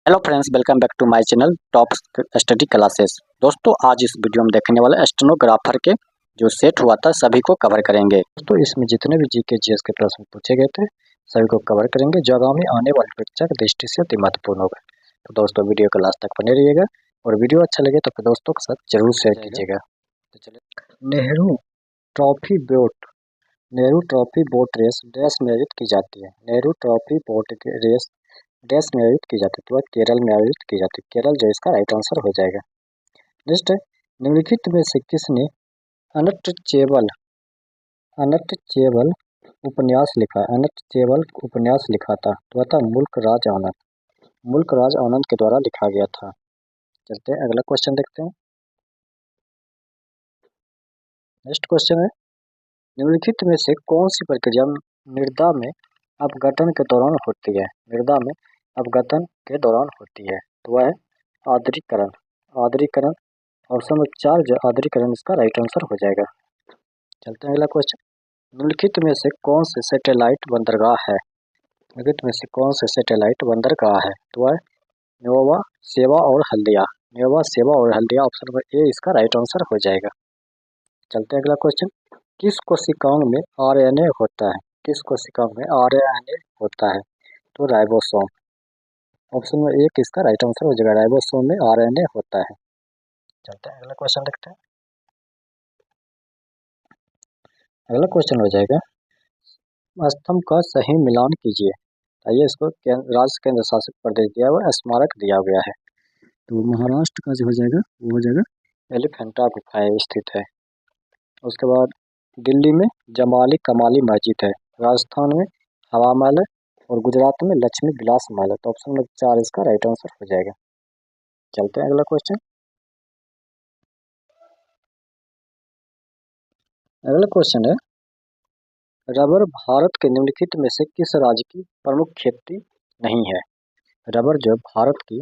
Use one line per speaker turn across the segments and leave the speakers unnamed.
Hello friends, welcome back to my channel top study classes. दोस्तों, आज इस video में देखने वाले स्टेनोग्राफर के जो सेट हुआ था सभी को कवर करेंगे। दोस्तों, इसमें जितने भी जीके जीएस के प्रश्न पूछे गए थे सभी को कवर करेंगे जो आगामी आने वाली परीक्षा की दृष्टि से अति महत्वपूर्ण होगा। तो दोस्तों, वीडियो को लास्ट तक बने रहिएगा और वीडियो अच्छा लगे तो अपने दोस्तों के साथ जरूर शेयर कीजिएगा। तो चलिए, Nehru trophy boat race dash में आयोजित की जाती है। Nehru trophy boat race dash में आयोजित की जाती है, तो केरल में आयोजित की जाती है। केरल जो इसका राइट आंसर हो जाएगा। नेक्स्ट है, निम्नलिखित में से किसने अनटचेबल अनटचेबल उपन्यास लिखा? अनटचेबल उपन्यास लिखा था तो था मुल्क राज आनंद के द्वारा लिखा गया था। चलते हैं अगला क्वेश्चन देखते हैं। नेक्स्ट क्वेश्चन है, निम्नलिखित में से कौन सी प्रक्रिया मृदा में अपघटन के दौरान होती है? मृदा में अपघटन के दौरान होती है तो वह है आर्द्रीकरण। ऑप्शन नंबर 4 जो आर्द्रीकरण इसका राइट आंसर हो जाएगा। चलते हैं अगला क्वेश्चन, निम्नलिखित में से कौन से सैटेलाइट बंदरगाह है? निम्नलिखित में से कौन से सैटेलाइट बंदरगाह है तो वह न्योवा, सेवा और हल्दिया। न्योवा, सेवा और हल्दिया, ऑप्शन नंबर ए इसका राइट आंसर हो जाएगा। चलते हैं अगला क्वेश्चन, किस कोशिकांग में आरएनए होता है? किस कोशिकांग में आरएनए होता है तो राइबोसोम। ऑप्शन नंबर ए इसका राइट आंसर हो जाएगा, राइबोसोम में आरएनए होता है। चलते हैं अगला क्वेश्चन देखते हैं। अगला क्वेश्चन हो जाएगा, स्तंभ का सही मिलान कीजिए। आइए, इसको राज्य केंद्र शासित प्रदेश दिया हुआ स्मारक दिया गया है तो महाराष्ट्र का जो हो जाएगा वो हो जाएगा एलिफेंटा गुफा स्थित है। उसके बाद दिल्ली में जमाली कमाली मस्जिद है, राजस्थान में हवा महल है और गुजरात में लक्ष्मी विलास महल है। तो ऑप्शन नंबर 4 इसका राइट आंसर हो जाएगा। चलते हैं अगला क्वेश्चन। अगला क्वेश्चन है, रबर भारत के निम्नलिखित में से किस राज्य की प्रमुख खेती नहीं है? रबर जो भारत की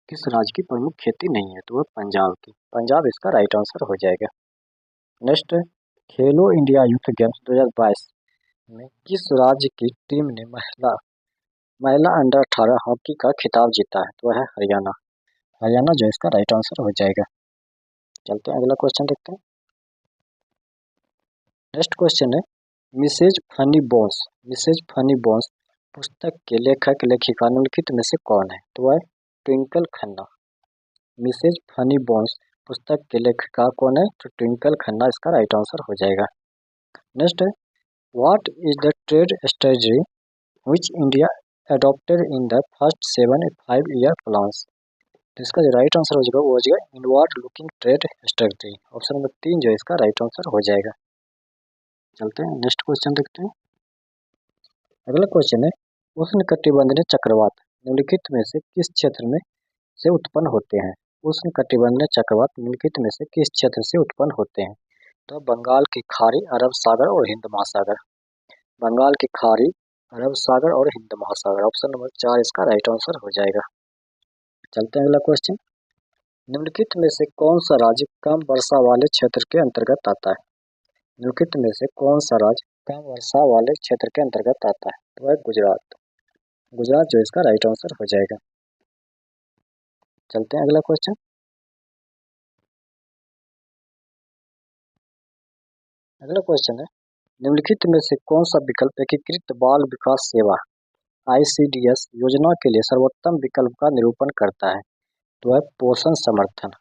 किस राज्य की प्रमुख खेती नहीं है तो वह पंजाब की। पंजाब इसका राइट आंसर हो जाएगा। नेक्स्ट, खेलो इंडिया यूथ गेम्स 2022 में किस राज्य की टीम ने महिला अंडर 18 हॉकी का खिताब जीता है तो वह है हरियाणा। हरियाणा जो इसका राइट आंसर हो जाएगा। चलते हैं अगला क्वेश्चन देखते हैं। नेक्स्ट क्वेश्चन है, मिसेज फनी बॉन्स पुस्तक के लेखक लेखिका निम्नलिखित में से कौन है तो वह Twinkle Khanna. Mrs Funnybones पुस्तक के लेखिका कौन है तो ट्विंकल खन्ना इसका राइट आंसर हो जाएगा। नेक्स्ट है, what is the trade strategy which India adopted in the first 5 year plans. तो इसका जो राइट आंसर हो जाएगा वो हो जाएगा inward looking trade strategy. Option number 3 जो इसका राइट आंसर हो जाएगा। चलते हैं नेक्स्ट क्वेश्चन देखते हैं। अगला क्वेश्चन है, उष्णकटिबंधीय चक्रवात निम्नलिखित में से किस क्षेत्र में से उत्पन्न होते हैं? उष्णकटिबंधीय चक्रवात निम्नलिखित में से किस क्षेत्र से उत्पन्न होते हैं तो बंगाल की खाड़ी, अरब सागर और हिंद महासागर। बंगाल की खाड़ी, अरब सागर और हिंद महासागर। ऑप्शन नंबर 4 इसका राइट आंसर हो जाएगा। चलते हैं अगला क्वेश्चन, निम्नलिखित में से कौन सा राज्य कम वर्षा वाले क्षेत्र के अंतर्गत आता है? निम्नलिखित में से कौन सा राज्य कम वर्षा वाले क्षेत्र के अंतर्गत आता है तो वह गुजरात। गुजरात जो इसका राइट आंसर हो जाएगा। चलते हैं अगला क्वेश्चन। अगला क्वेश्चन है, निम्नलिखित में से कौन सा विकल्प एकीकृत बाल विकास सेवा आईसीडीएस योजना के लिए सर्वोत्तम विकल्प का निरूपण करता है तो वह पोषण समर्थन।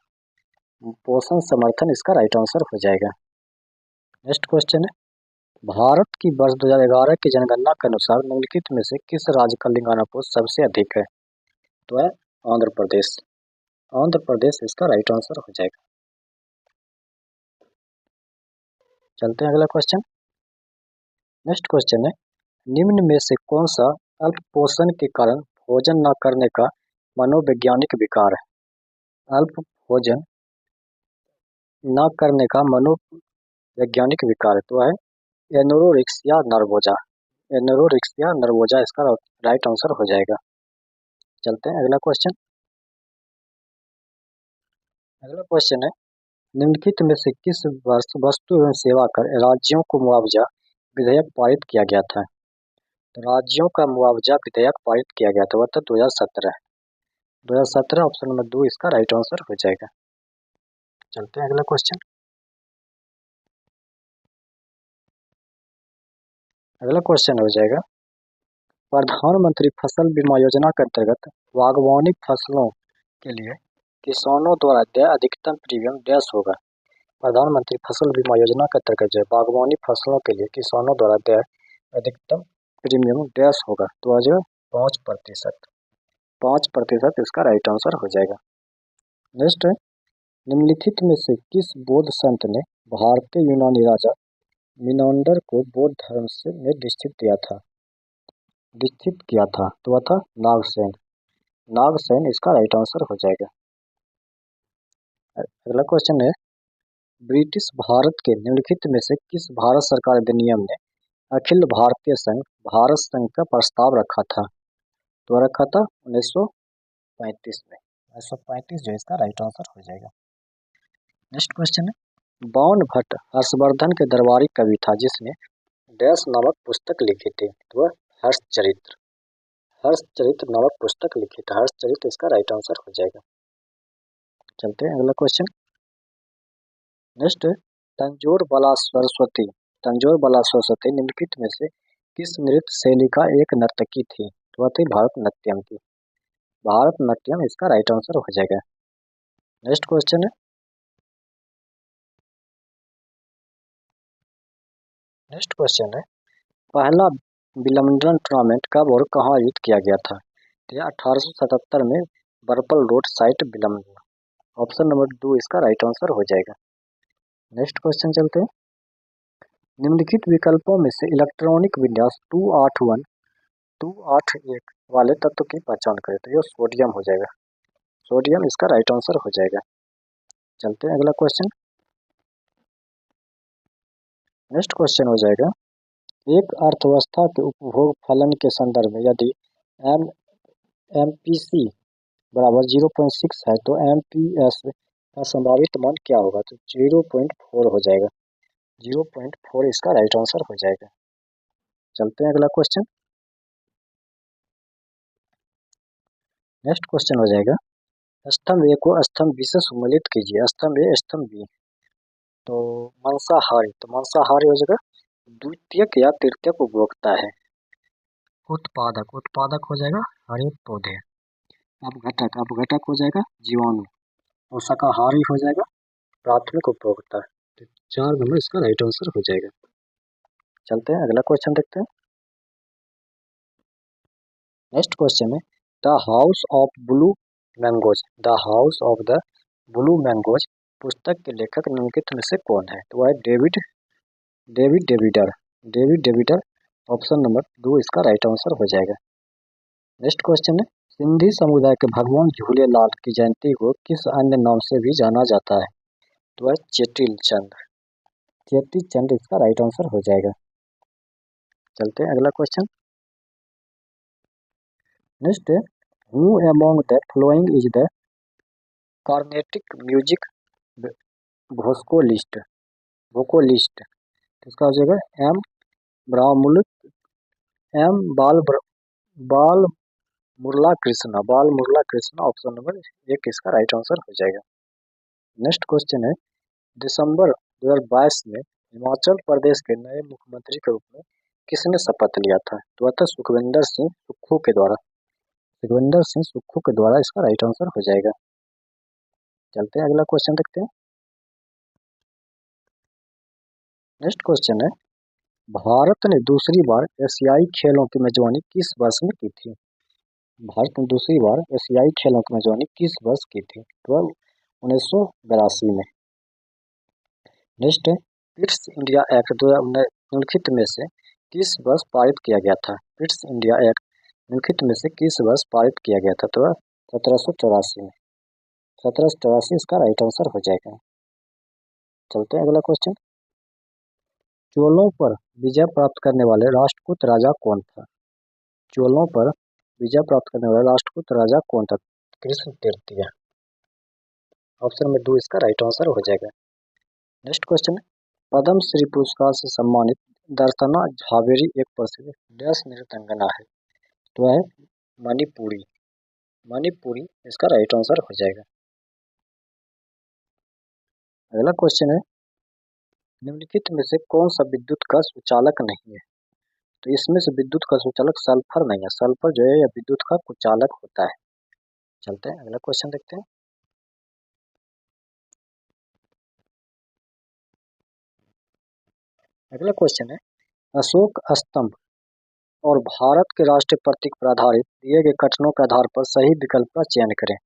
पोषण समर्थन इसका राइट आंसर हो जाएगा। नेक्स्ट क्वेश्चन है, भारत की वर्ष 2011 की जनगणना के अनुसार निम्नलिखित में से किस राज्य का लिंगानुपात सबसे अधिक है तो है आंध्र प्रदेश। आंध्र प्रदेश इसका राइट आंसर हो जाएगा। चलते हैं अगला क्वेश्चन। नेक्स्ट क्वेश्चन है, निम्न में से कौन सा अल्प पोषण के कारण भोजन न करने का मनोवैज्ञानिक विकार है? अल्प भोजन न करने का मनोवैज्ञानिक विकार है तो है एनोरेक्सिया नर्वोजा। एनोरेक्सिया नर्वोजा इसका राइट आंसर हो जाएगा। चलते हैं अगला क्वेश्चन। अगला क्वेश्चन है, निम्नलिखित में से किस वर्ष वस्तु एवं सेवा कर राज्यों को मुआवजा विधेयक पारित किया गया था? तो राज्यों का मुआवजा विधेयक पारित किया गया था वह था 2017। 2017 ऑप्शन नंबर 2 इसका राइट आंसर हो जाएगा। चलते हैं अगला क्वेश्चन। अगला क्वेश्चन हो जाएगा, प्रधानमंत्री फसल बीमा योजना के अंतर्गत बागवानी फसलों के लिए किसानों द्वारा देय अधिकतम प्रीमियम डैश होगा। प्रधानमंत्री फसल बीमा योजना के अंतर्गत जो बागवानी फसलों के लिए किसानों द्वारा देय अधिकतम प्रीमियम डैश होगा, तो आज 5%। 5% इसका राइट आंसर हो जाएगा। नेक्स्ट है, निम्नलिखित में से किस बौद्ध संत ने भारतीय यूनानी राजा मिनांडर को बौद्ध धर्म से में दीक्षित किया था, तो वह था नागसेन। नागसेन इसका राइट आंसर हो जाएगा। अगला क्वेश्चन है, ब्रिटिश भारत के निम्नलिखित में से किस भारत सरकार अधिनियम ने अखिल भारतीय संघ भारत संघ का प्रस्ताव रखा था, तो रखा था 1935 में। 1935 जो इसका राइट आंसर हो जाएगा। नेक्स्ट क्वेश्चन है, बाण भट्ट हर्षवर्धन के दरबारी कवि था जिसने डैश नामक पुस्तक लिखी थी, तो वह हर्षचरित्र। हर्षचरित्र नामक पुस्तक लिखी थी। हर्षचरित्र इसका राइट आंसर हो जाएगा। चलते हैं अगला क्वेश्चन। नेक्स्ट है, तंजौर बाला सरस्वती। तंजौर बाला सरस्वती निम्नलिखित में से किस नृत्य शैली का एक नर्तकी थी, तो वह थी भारतनाट्यम की। भारतनाट्यम इसका राइट आंसर हो जाएगा। नेक्स्ट क्वेश्चन है, पहला विंबलडन टूर्नामेंट कब और कहाँ आयोजित किया गया था, तो यह 1877 में Worple road site Wimbledon. Option number 2 इसका राइट आंसर हो जाएगा। नेक्स्ट क्वेश्चन चलते हैं, निम्नलिखित विकल्पों में से इलेक्ट्रॉनिक विन्यास 281 वाले तत्व की पहचान करें, तो यह सोडियम हो जाएगा। सोडियम इसका राइट आंसर हो जाएगा। चलते हैं अगला क्वेश्चन। नेक्स्ट क्वेश्चन हो जाएगा, एक अर्थव्यवस्था के उपभोग फलन के संदर्भ में यदि एम एमपीसी बराबर 0.6 है तो एमपीएस का संभावित मान क्या होगा, तो 0.4 हो जाएगा। 0.4 इसका राइट आंसर हो जाएगा। चलते हैं अगला क्वेश्चन। नेक्स्ट क्वेश्चन हो जाएगा, स्तंभ ए को स्तंभ बी से सम्मिलित कीजिए। स्तंभ ए स्तंभ बी, तो मांसाहारी हो जाएगा द्वितीयक या तृतीयक उपभोक्ता है। उत्पादक हो जाएगा हरे पौधे। अपघटक हो जाएगा जीवाणु। और शाकाहारी हो जाएगा प्राथमिक उपभोक्ता। तो 4 नंबर इसका राइट आंसर हो जाएगा। चलते हैं अगला क्वेश्चन देखते हैं। नेक्स्ट क्वेश्चन है, the house of blue mangoes. The house of the blue mangoes पुस्तक के लेखक निम्नलिखित में से कौन है, तो वह डेविड डेविडर। ऑप्शन नंबर 2 इसका राइट आंसर हो जाएगा। नेक्स्ट क्वेश्चन है, सिंधी समुदाय के भगवान झूलेलाल की जयंती को किस अन्य नाम से भी जाना जाता है, तो वह चेटी चंद इसका राइट आंसर हो जाएगा। चलते हैं अगला क्वेश्चन। नेक्स्ट है, who among the following is the Carnatic music vocalist. इसका हो जाएगा एम ब्राह्मण एम बाल मुरला कृष्णा। ऑप्शन नंबर 1 इसका राइट आंसर हो जाएगा। नेक्स्ट क्वेश्चन है, दिसंबर 2022 में हिमाचल प्रदेश के नए मुख्यमंत्री के रूप में किसने शपथ लिया था, तो वह था सुखविंदर सिंह सुक्खू के द्वारा। इसका राइट आंसर हो जाएगा। चलते हैं अगला क्वेश्चन देखते हैं। नेक्स्ट क्वेश्चन है, भारत ने दूसरी बार एशियाई खेलों की मेजबानी किस वर्ष में की थी। भारत ने दूसरी बार एशियाई खेलों की मेजबानी किस वर्ष की थी, तो 1982 में। नेक्स्ट है, पिट्स इंडिया एक्ट 2019 निम्नलिखित में से किस वर्ष पारित किया गया था। पिट्स इंडिया एक्ट निम्नलिखित में से किस वर्ष पारित किया गया था, तो 1784 में। 1784 इसका राइट आंसर हो जाएगा। चलते हैं अगला क्वेश्चन। चोलों पर विजय प्राप्त करने वाले राष्ट्रकूट राजा कौन था। चोलों पर विजय प्राप्त करने वाला राष्ट्रकूट राजा कौन था, कृष्ण तृतीय। ऑप्शन नंबर 2 इसका राइट आंसर हो जाएगा। नेक्स्ट क्वेश्चन है, पद्म श्री पुरस्कार से सम्मानित दर्शना झावेरी एक प्रसिद्ध डैश नृत्यांगना है, तो है मणिपुरी। मणिपुरी इसका राइट आंसर हो जाएगा। अगला क्वेश्चन है, निम्नलिखित में से कौन सा विद्युत का सुचालक नहीं है? तो इसमें से विद्युत का सुचालक सल्फर नहीं है। सल्फर जो है यह विद्युत का कुचालक होता है। चलते हैं अगला क्वेश्चन देखते हैं। अगला क्वेश्चन है, अशोक स्तंभ और भारत के राष्ट्रीय प्रतीक पर आधारित दिए गए कथनों के आधार पर सही विकल्प का चयन करें।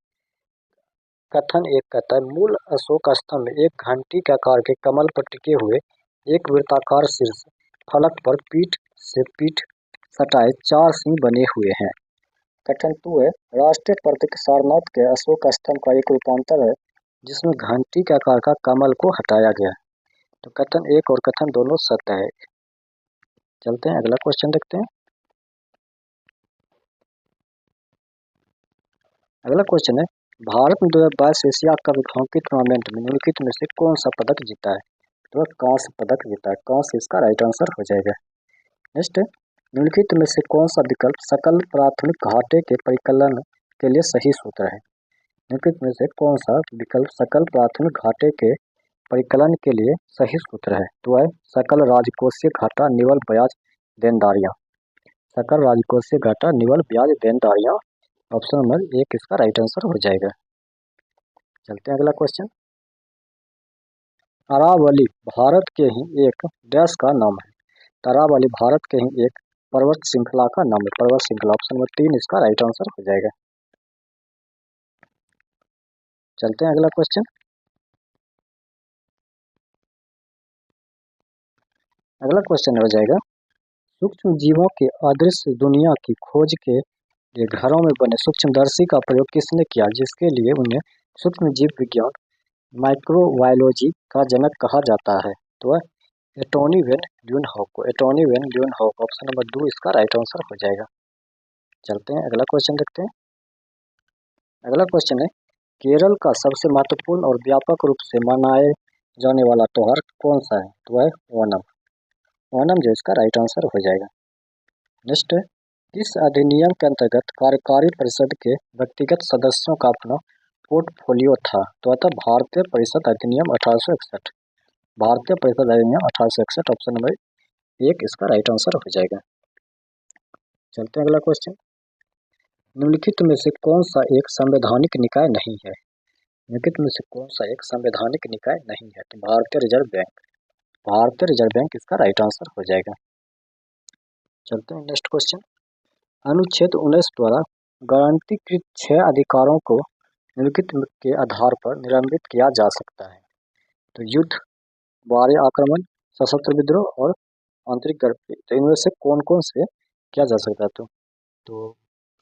कथन एक कहता है, मूल अशोक स्तंभ एक घंटी के आकार के कमल पर टिके हुए एक वृत्ताकार शीर्ष फलक पर पीठ से पीठ सटाए 4 सिंह बने हुए हैं। कथन 2 है, राष्ट्रीय प्रतीक सारनाथ के अशोक स्तंभ का एक रूपांतर है जिसमें घंटी के आकार का कमल को हटाया गया। तो कथन 1 और कथन दोनों सत्य है। चलते हैं अगला क्वेश्चन देखते हैं। अगला क्वेश्चन है, भारत ने 2022 एशिया कप हॉकी टूर्नामेंट में निम्नलिखित में से कौन सा पदक जीता है? तो कांस्य पदक जीता है। कांस्य इसका राइट आंसर हो जाएगा। नेक्स्ट, निम्नलिखित में से कौन सा विकल्प सकल प्राथमिक घाटे के परिकलन के लिए सही सूत्र है? निम्नलिखित में से कौन सा विकल्प सकल प्राथमिक घाटे के परिकलन के लिए सही सूत्र है? तो है सकल राजकोषीय घाटा निवल ब्याज देनदारियां। सकल राजकोषीय घाटा निवल ब्याज देनदारियां ऑप्शन नंबर 1 इसका राइट आंसर हो जाएगा। चलते हैं अगला क्वेश्चन। अरावली भारत के ही एक डैश का नाम है। अरावली भारत के ही एक पर्वत श्रृंखला का नाम है। पर्वत श्रृंखला ऑप्शन नंबर 3 इसका राइट आंसर हो जाएगा। चलते हैं अगला क्वेश्चन। अगला क्वेश्चन हो जाएगा, सूक्ष्म जीवों के अदृश्य दुनिया की खोज के लिए घरों में बने सूक्ष्मदर्शी का प्रयोग किसने किया, जिसके लिए उन्हें सूक्ष्म जीव विज्ञान माइक्रोबायोलॉजी का जनक कहा जाता है? तो एंटोनी वेन ल्यूनहॉक को। एंटोनी वेन ल्यूनहॉक ऑप्शन नंबर 2 इसका राइट आंसर हो जाएगा। चलते हैं अगला क्वेश्चन देखते हैं। अगला क्वेश्चन है, केरल का सबसे महत्वपूर्ण और व्यापक रूप से मनाए जाने वाला त्योहार कौन सा है? तो है ओणम। ओणम जो इसका राइट आंसर हो जाएगा। नेक्स्ट, किस अधिनियम के अंतर्गत कार्यकारी परिषद के व्यक्तिगत सदस्यों का अपना पोर्टफोलियो था? तो अतः भारतीय परिषद अधिनियम 1861। भारतीय परिषद अधिनियम 1861 ऑप्शन नंबर 1 इसका राइट आंसर हो जाएगा। चलते हैं अगला क्वेश्चन। निम्नलिखित में से कौन सा एक संवैधानिक निकाय नहीं है? निम्नलिखित में से कौन सा एक संवैधानिक निकाय नहीं है? तो भारतीय रिजर्व बैंक। भारतीय रिजर्व बैंक इसका राइट आंसर हो जाएगा। चलते हैं नेक्स्ट क्वेश्चन। अनुच्छेद 19 द्वारा गारंटीकृत 6 अधिकारों को निम्नलिखित के आधार पर निलंबित किया जा सकता है। तो युद्ध, बाह्य आक्रमण, सशस्त्र विद्रोह और आंतरिक गड़बड़ी। तो इनमें से कौन कौन से किया जा सकता है? तो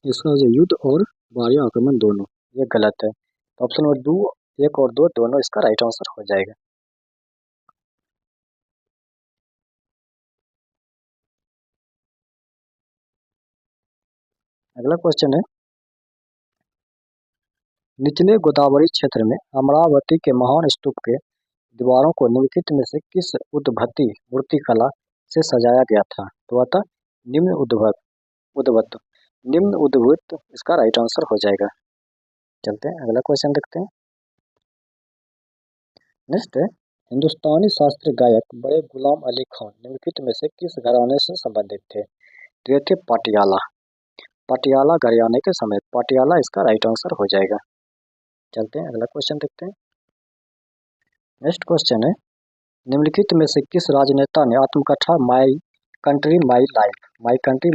इसका जो युद्ध और बाह्य आक्रमण दोनों, ये गलत है। तो ऑप्शन नंबर 2 1 और 2 दोनों इसका राइट आंसर हो जाएगा। अगला क्वेश्चन है, निचले गोदावरी क्षेत्र में अमरावती के महान स्तूप के दीवारों को निम्नलिखित में से किस उद्भती मूर्तिकला से सजाया गया था? तो अतः निम्न उद्भत निम्न उद्भूत इसका राइट आंसर हो जाएगा। चलते हैं अगला क्वेश्चन देखते हैं। नेक्स्ट है, हिंदुस्तानी शास्त्रीय गायक बड़े गुलाम अली खान निम्नलिखित में से किस घराने से संबंधित थे? तो ये थे पटियाला। पटियाला घराने के समय पटियाला इसका राइट आंसर हो जाएगा। चलते हैं अगला क्वेश्चन देखते हैं। नेक्स्ट क्वेश्चन है, निम्नलिखित में से किस राजनेता ने आत्मकथा my country my life my country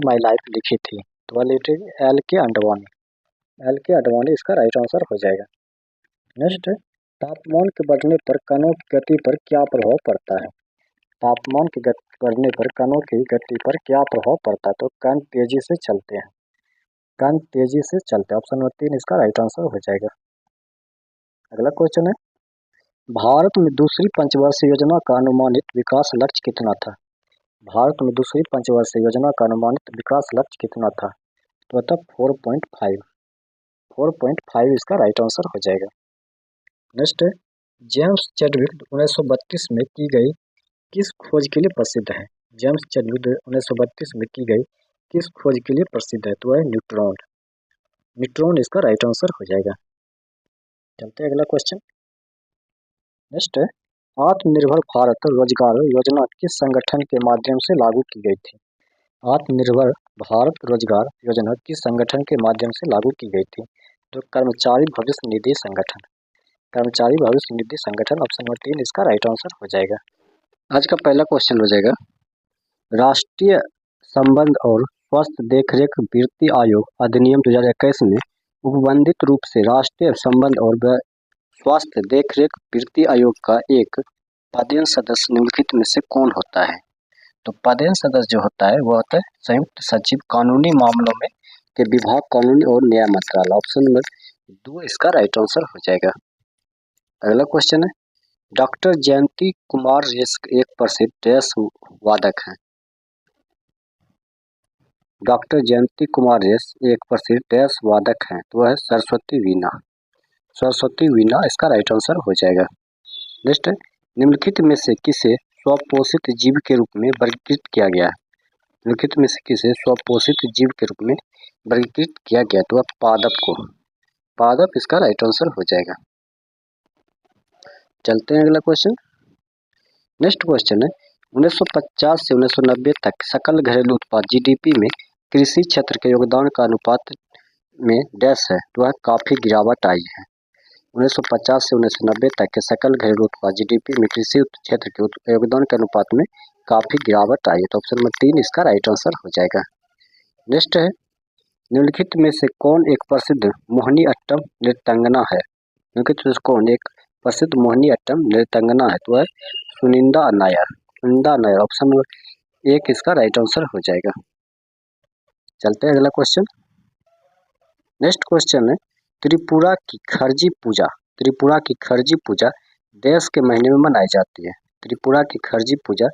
my life लिखी थी? तो एल के अडवाणी। एल के अडवाणी इसका राइट आंसर हो जाएगा। नेक्स्ट है, तापमान के बढ़ने पर कणों की गति पर क्या प्रभाव पड़ता है? तापमान की बढ़ने पर कणों की गति पर क्या प्रभाव पड़ता है? तो कण तेजी से चलते हैं। कण तेजी से चलते हैं। ऑप्शन नंबर 3 इसका राइट आंसर हो जाएगा। अगला क्वेश्चन है, भारत में दूसरी पंचवर्षीय योजना का अनुमानित विकास लक्ष्य कितना था? भारत में दूसरी पंचवर्षीय योजना का अनुमानित विकास लक्ष्य कितना था? तो अतः 4.5 इसका राइट आंसर हो जाएगा। नेक्स्ट है, जेम्स चैडविक 1932 में की गई किस खोज के लिए प्रसिद्ध है? जेम्स चैडविक 1932 में की गई किस खोज के लिए प्रसिद्ध है? तो है न्यूट्रॉन। न्यूट्रॉन इसका राइट आंसर हो जाएगा। चलते हैं अगला क्वेश्चन। नेक्स्ट है, आत्मनिर्भर भारत रोजगार योजना किस संगठन के माध्यम से लागू की गई थी? आत्मनिर्भर भारत रोजगार योजना किस संगठन के माध्यम से लागू की गई थी? तो कर्मचारी भविष्य निधि संगठन। कर्मचारी भविष्य निधि संगठन, ऑप्शन नंबर 3 इसका राइट आंसर हो जाएगा। आज का पहला क्वेश्चन हो जाएगा, राष्ट्रीय संबंध और स्वास्थ्य देखरेख वृत्ति आयोग अधिनियम 2021 में उपबंधित रूप से राष्ट्रीय संबंध और स्वास्थ्य देखरेख वृत्ति आयोग का एक पदेन सदस्य निम्नलिखित में से कौन होता है? तो पदेन सदस्य जो होता है वो होता है संयुक्त सचिव कानूनी मामलों में के विभाग कानूनी और न्याय मंत्रालय, ऑप्शन नंबर 2 इसका राइट आंसर हो जाएगा। अगला क्वेश्चन है, डॉक्टर जयंती कुमार रेस एक प्रसिद्ध डैश वादक हैं। डॉक्टर जयंती कुमार रेस एक प्रसिद्ध डैश वादक हैं, तो वह सरस्वती वीणा। सरस्वती वीणा इसका राइट आंसर हो जाएगा। नेक्स्ट है, निम्नलिखित में से किसे स्वपोषित जीव के रूप में वर्गीकृत किया गया है? निम्नलिखित में से किसे स्वपोषित जीव के रूप में वर्गीकृत किया गया? तो वह पादप को। पादप इसका राइट आंसर हो जाएगा। चलते हैं अगला क्वेश्चन। नेक्स्ट क्वेश्चन है, 1950 से 1990 तक सकल घरेलू उत्पाद जीडीपी में कृषि क्षेत्र के योगदान का अनुपात में डैश है, तो वह काफी गिरावट आई है। 1950 से 1990 तक के सकल घरेलू उत्पाद जीडीपी में कृषि क्षेत्र के योगदान के अनुपात में काफी गिरावट आई है, तो ऑप्शन नंबर 3 इसका राइट आंसर हो जाएगा। नेक्स्ट है, निम्नलिखित में से कौन एक प्रसिद्ध मोहिनी अट्टम नृत्यांगना है? निम्नलिखित में से कौन एक प्रसिद्ध मोहिनी अट्टम नृत्यांगना है? तो वह सुनिंदा नायर। सुनिंदा नायर, ऑप्शन नंबर 1 इसका राइट आंसर हो जाएगा। चलते हैं अगला क्वेश्चन। नेक्स्ट क्वेश्चन है, त्रिपुरा की खरजी पूजा। त्रिपुरा की खरजी पूजा देश के महीने में मनाई जाती है। त्रिपुरा की खरजी पूजा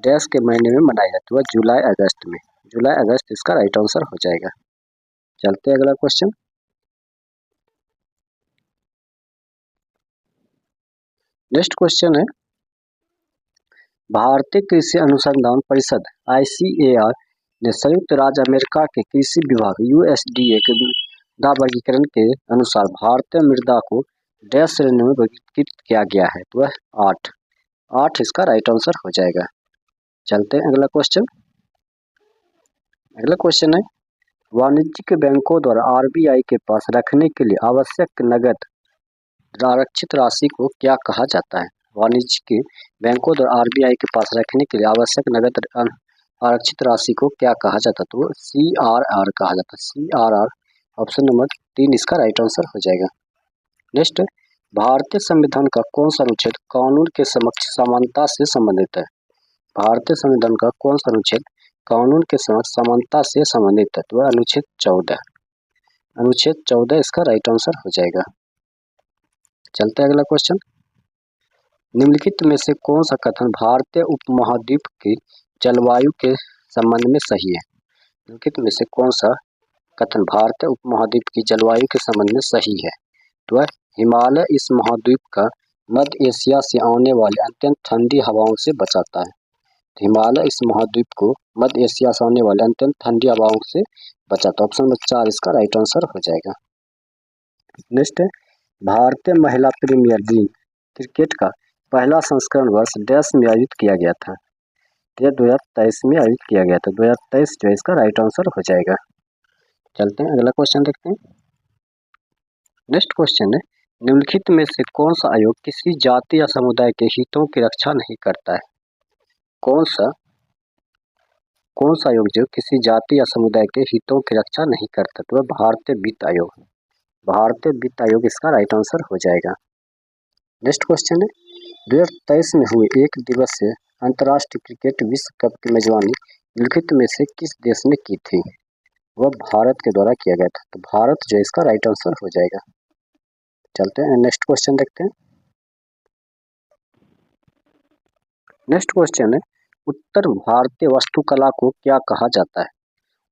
देश के महीने में मनाई जाती है, जुलाई अगस्त में। जुलाई अगस्त इसका राइट आंसर हो जाएगा। चलते हैं अगला क्वेश्चन। नेक्स्ट क्वेश्चन है, भारतीय कृषि अनुसंधान परिषद ICAR ने संयुक्त राज्य अमेरिका के कृषि विभाग USDA के मृदा वर्गीकरण के अनुसार भारतीय मृदा को डैश श्रेणी में वर्गीकृत किया गया है, तो वह 8 इसका राइट आंसर हो जाएगा। चलते हैं अगला क्वेश्चन। अगला क्वेश्चन है, वाणिज्यिक बैंकों द्वारा RBI के पास रखने के लिए आवश्यक नगद आरक्षित राशि को क्या कहा जाता है? वाणिज्यिक बैंकों द्वारा RBI के पास रखने के लिए आवश्यक नगद आरक्षित राशि को क्या कहा जाता है? तो CRR कहा जाता है। CRR, ऑप्शन नंबर 3 इसका राइट आंसर हो जाएगा। नेक्स्ट, भारतीय संविधान का कौन सा अनुच्छेद कानून के समक्ष समानता से संबंधित है? भारतीय संविधान का कौन सा अनुच्छेद कानून के समक्ष समानता से संबंधित है? तो अनुच्छेद 14। अनुच्छेद 14 इसका राइट आंसर हो जाएगा। चलते हैं अगला क्वेश्चन। निम्नलिखित में से कौन सा कथन भारतीय उपमहाद्वीप की जलवायु के संबंध में सही है? निम्नलिखित में से कौन सा कथन भारतीय उपमहाद्वीप की जलवायु के संबंध में सही है? तो हिमालय इस महाद्वीप का मध्य एशिया से आने वाले अत्यंत ठंडी हवाओं से बचाता है। हिमालय इस महाद्वीप को मध्य एशिया से आने वाले अत्यंत ठंडी हवाओं से बचाता है। ऑप्शन नंबर 4 इसका राइट आंसर हो जाएगा। नेक्स्ट है, भारतीय महिला प्रीमियर लीग क्रिकेट का पहला संस्करण वर्ष डैश में आयोजित किया गया था? यह 2023 में आयोजित किया गया था। 2023 जो है इसका राइट आंसर हो जाएगा। चलते हैं अगला क्वेश्चन देखते हैं। नेक्स्ट क्वेश्चन है, निम्नलिखित में से कौन सा आयोग किसी जाति या समुदाय के हितों की रक्षा नहीं करता है? कौन सा आयोग जो किसी जाति या समुदाय के हितों की रक्षा नहीं करता? तो भारतीय वित्त आयोग। भारतीय वित्त आयोग इसका राइट आंसर हो जाएगा। नेक्स्ट क्वेश्चन है, 2023 में हुए एक दिवसीय अंतर्राष्ट्रीय क्रिकेट विश्व कप की मेजबानी निम्नलिखित में से किस देश ने की थी? वह भारत के द्वारा किया गया था। तो भारत जो इसका राइट आंसर हो जाएगा। चलते हैं नेक्स्ट क्वेश्चन देखते हैं। नेक्स्ट क्वेश्चन है, उत्तर भारतीय वास्तुकला को क्या कहा जाता है?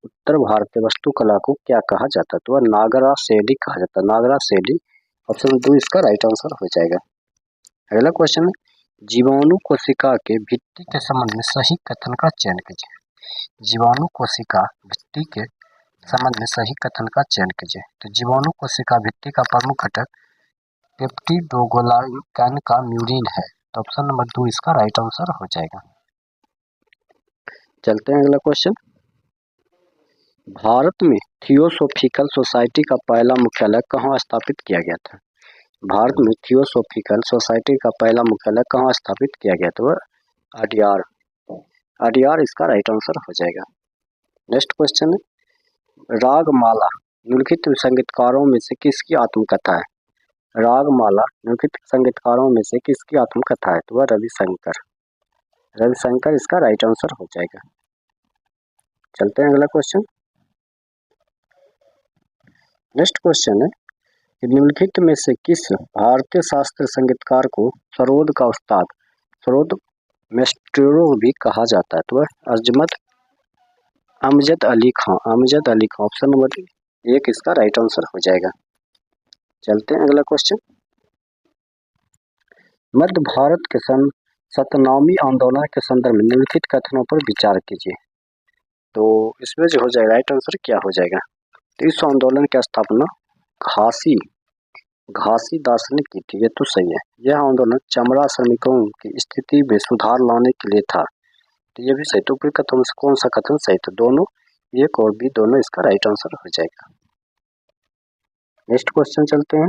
उत्तर भारतीय वास्तुकला को क्या कहा जाता है? तो वह नागरा शैली कहा जाता है। नागरा शैली, ऑप्शन 2 इसका राइट आंसर हो जाएगा। अगला क्वेश्चन है, जीवाणु कोशिका के भित्ति के संबंध में सही कथन का चयन कीजिए। जीवाणु कोशिका भित्ति के संबंध में सही कथन का चयन कीजिए। तो जीवाणु कोशिका भित्ति का प्रमुख घटक पेप्टिडोग्लाइकन का म्यूरिन है। तो ऑप्शन नंबर 2 इसका राइट आंसर हो जाएगा। चलते हैं अगला क्वेश्चन। भारत में थियोसॉफिकल सोसाइटी का पहला मुख्यालय कहाँ स्थापित किया गया था? भारत में थियोसॉफिकल सोसाइटी का पहला मुख्यालय कहाँ स्थापित किया गया था? अडयार। अडयार इसका राइट आंसर हो जाएगा। नेक्स्ट क्वेश्चन है, रागमाला निम्नलिखित संगीतकारों में से किसकी आत्मकथा है? रागमाला निम्नलिखित संगीतकारों में से किसकी आत्मकथा है? तो वह रविशंकर। रविशंकर इसका राइट आंसर हो जाएगा। चलते हैं अगला क्वेश्चन। नेक्स्ट क्वेश्चन है, निम्नलिखित में से किस भारतीय शास्त्रीय संगीतकार को सरोद का उस्ताद, सरोद मेस्ट्रो भी कहा जाता है? तो वह अमजद अली खां। अमजद अली खां ऑप्शन नंबर 1 इसका राइट आंसर हो जाएगा। चलते हैं अगला क्वेश्चन। मध्य भारत के सन सतनामी आंदोलन के संदर्भ में निम्नलिखित कथनों पर विचार कीजिए। तो इसमें जो हो जाएगा राइट आंसर क्या हो जाएगा? तो इस आंदोलन की स्थापना घासीदास ने की थी। ये तो सही है। यह आंदोलन चमड़ा श्रमिकों की स्थिति में सुधार लाने के लिए था। तो ये भी सही। तो फिर कथन से कौन सा कथन सही? तो दोनों, एक और बी दोनों इसका राइट आंसर हो जाएगा। नेक्स्ट क्वेश्चन चलते हैं।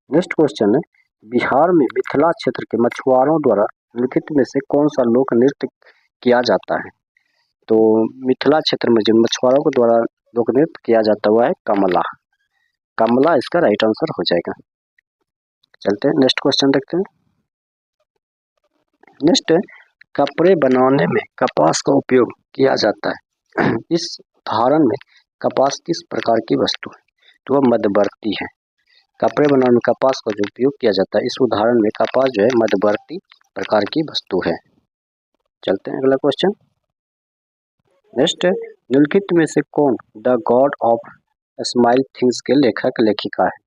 नेक्स्ट क्वेश्चन है, बिहार में मिथिला क्षेत्र के मछुआरों द्वारा निम्नलिखित में से कौन सा लोक नृत्य किया जाता है? तो मिथिला क्षेत्र में जिन मछुआरों के द्वारा लोक नृत्य किया जाता हुआ है कमला। कमला इसका राइट आंसर हो जाएगा। चलते हैं नेक्स्ट क्वेश्चन देखते हैं। नेक्स्ट है, कपड़े बनाने में कपास का उपयोग किया जाता है। इस उदाहरण में कपास किस प्रकार की वस्तु है? तो वह मध्यवर्ती है। कपड़े बनाने में कपास का जो उपयोग किया जाता है इस उदाहरण में कपास जो है मध्यवर्ती प्रकार की वस्तु है। चलते हैं अगला क्वेश्चन। नेक्स्ट है, निम्नलिखित में से कौन the God of smile things के लेखक लेखिका है?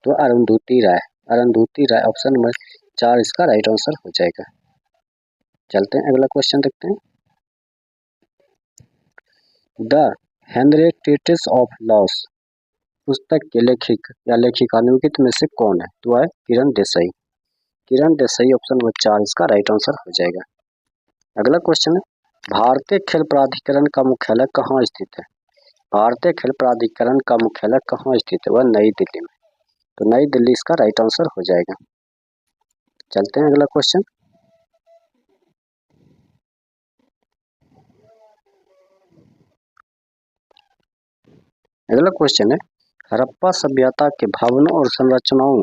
तो अरुंधति राय। अरुंधति राय ऑप्शन नंबर 4 इसका राइट आंसर हो जाएगा। चलते हैं अगला क्वेश्चन देखते हैं। द हेनरिटेट्स ऑफ लॉस पुस्तक के लेखक या लेखिका निम्नलिखित में से कौन है? तो है किरण देसाई। किरण देसाई ऑप्शन नंबर 4 इसका राइट आंसर हो जाएगा। अगला क्वेश्चन है, भारतीय खेल प्राधिकरण का मुख्यालय कहाँ स्थित है? भारतीय खेल प्राधिकरण का मुख्यालय कहाँ स्थित है? वह नई दिल्ली में। तो नई दिल्ली इसका राइट आंसर हो जाएगा। चलते हैं अगला क्वेश्चन। अगला क्वेश्चन है, हड़प्पा सभ्यता के भवनों और संरचनाओं